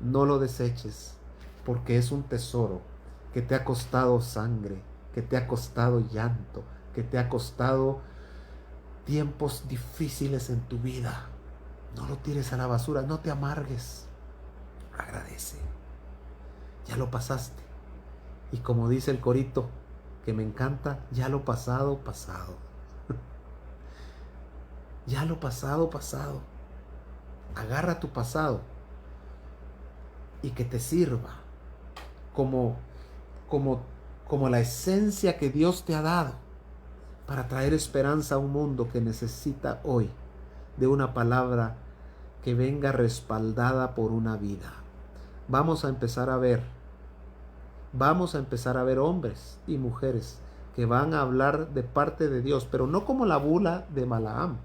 S1: No lo deseches, porque es un tesoro que te ha costado sangre, que te ha costado llanto, que te ha costado tiempos difíciles en tu vida. No lo tires a la basura, no te amargues. Agradece. Ya lo pasaste. Y como dice el corito, que me encanta, ya lo pasado, pasado. Ya lo pasado, pasado. Agarra tu pasado y que te sirva como la esencia que Dios te ha dado para traer esperanza a un mundo que necesita hoy de una palabra que venga respaldada por una vida. Vamos a empezar a ver hombres y mujeres que van a hablar de parte de Dios, pero no como la bula de Balaam,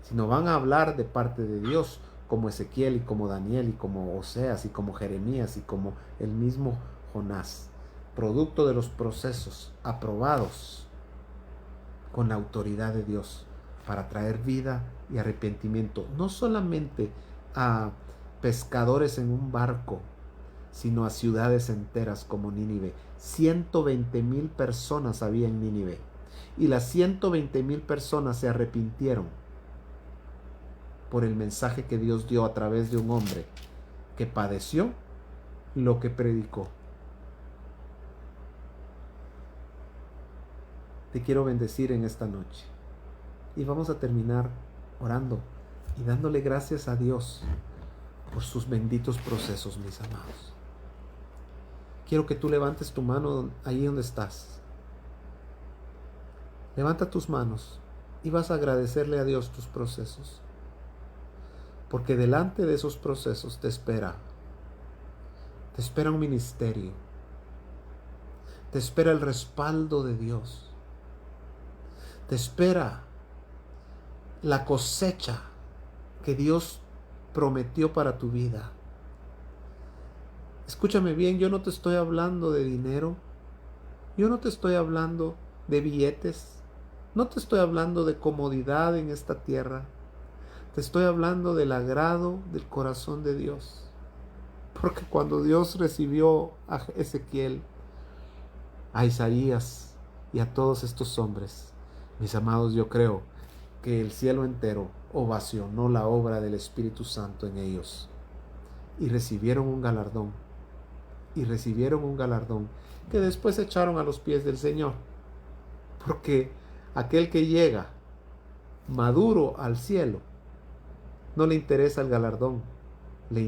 S1: sino van a hablar de parte de Dios, como Ezequiel y como Daniel y como Oseas y como Jeremías y como el mismo Jonás, producto de los procesos aprobados con la autoridad de Dios para traer vida y arrepentimiento, no solamente a pescadores en un barco, sino a ciudades enteras como Nínive. 120,000 personas había en Nínive y las 120,000 personas se arrepintieron por el mensaje que Dios dio a través de un hombre que padeció lo que predicó. Te quiero bendecir en esta noche y vamos a terminar orando y dándole gracias a Dios por sus benditos procesos, mis amados. Quiero que tú levantes tu mano ahí donde estás. Levanta tus manos y vas a agradecerle a Dios tus procesos. Porque delante de esos procesos te espera un ministerio, te espera el respaldo de Dios, te espera la cosecha que Dios prometió para tu vida. Escúchame bien, yo no te estoy hablando de dinero, yo no te estoy hablando de billetes, no te estoy hablando de comodidad en esta tierra. Te estoy hablando del agrado del corazón de Dios. Porque cuando Dios recibió a Ezequiel, a Isaías y a todos estos hombres, mis amados, yo creo que el cielo entero ovacionó la obra del Espíritu Santo en ellos. Y recibieron un galardón. Y recibieron un galardón que después echaron a los pies del Señor. Porque aquel que llega maduro al cielo, no le interesa el galardón, no le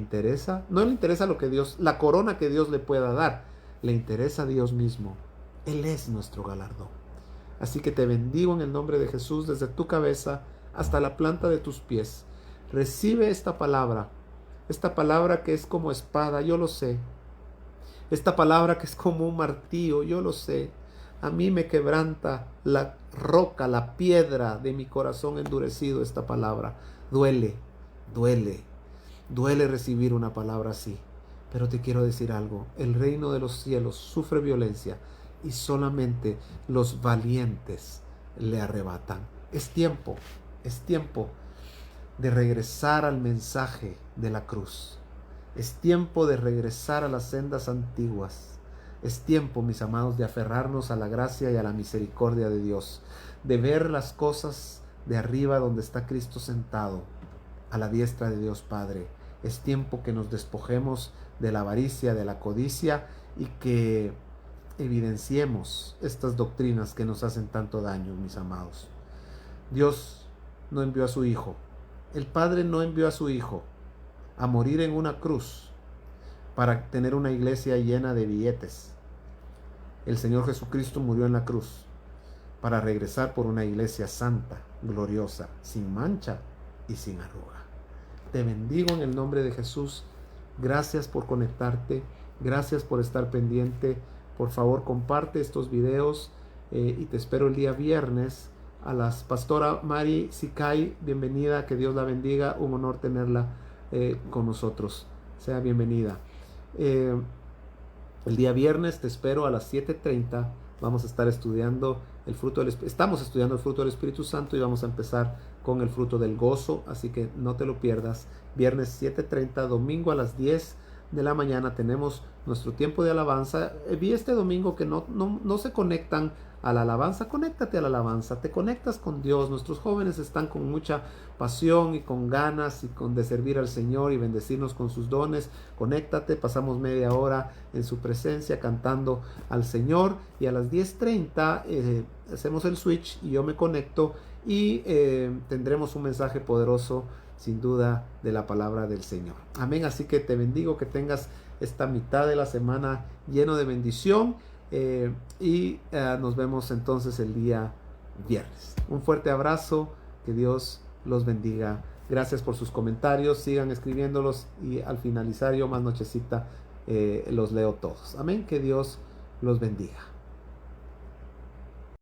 S1: interesa lo que Dios, la corona que Dios le pueda dar, le interesa a Dios mismo. Él es nuestro galardón. Así que te bendigo en el nombre de Jesús desde tu cabeza hasta la planta de tus pies. Recibe esta palabra que es como espada, yo lo sé. Esta palabra que es como un martillo, yo lo sé. A mí me quebranta la roca, la piedra de mi corazón endurecido esta palabra. Duele, duele, duele recibir una palabra así. Pero te quiero decir algo, el reino de los cielos sufre violencia y solamente los valientes le arrebatan. Es tiempo de regresar al mensaje de la cruz. Es tiempo de regresar a las sendas antiguas. Es tiempo, mis amados, de aferrarnos a la gracia y a la misericordia de Dios, de ver las cosas de arriba donde está Cristo sentado, a la diestra de Dios Padre. Es tiempo que nos despojemos de la avaricia, de la codicia y que evidenciemos estas doctrinas que nos hacen tanto daño, mis amados. Dios no envió a su Hijo. El Padre no envió a su Hijo a morir en una cruz para tener una iglesia llena de billetes. El Señor Jesucristo murió en la cruz para regresar por una iglesia santa, gloriosa, sin mancha y sin arruga. Te bendigo en el nombre de Jesús. Gracias por conectarte. Gracias por estar pendiente. Por favor, comparte estos videos y te espero el día viernes. A la pastora Mari Sicay, bienvenida, que Dios la bendiga. Un honor tenerla con nosotros. Sea bienvenida. El día viernes te espero a las 7:30. Vamos a estar estudiando estamos estudiando el fruto del Espíritu Santo y vamos a empezar con el fruto del gozo, así que no te lo pierdas. Viernes 7:30, domingo a las 10 de la mañana tenemos nuestro tiempo de alabanza. Vi este domingo que no se conectan a la alabanza. Conéctate a la alabanza, te conectas con Dios. Nuestros jóvenes están con mucha pasión y con ganas de servir al Señor y bendecirnos con sus dones. Conéctate, pasamos media hora en su presencia cantando al Señor y a las 10:30 hacemos el switch y yo me conecto y tendremos un mensaje poderoso sin duda de la palabra del Señor. Amén. Así que te bendigo, que tengas esta mitad de la semana lleno de bendición y nos vemos entonces el día viernes. Un fuerte abrazo, que Dios los bendiga. Gracias por sus comentarios, sigan escribiéndolos y al finalizar yo más nochecita los leo todos. Amén, que Dios los bendiga.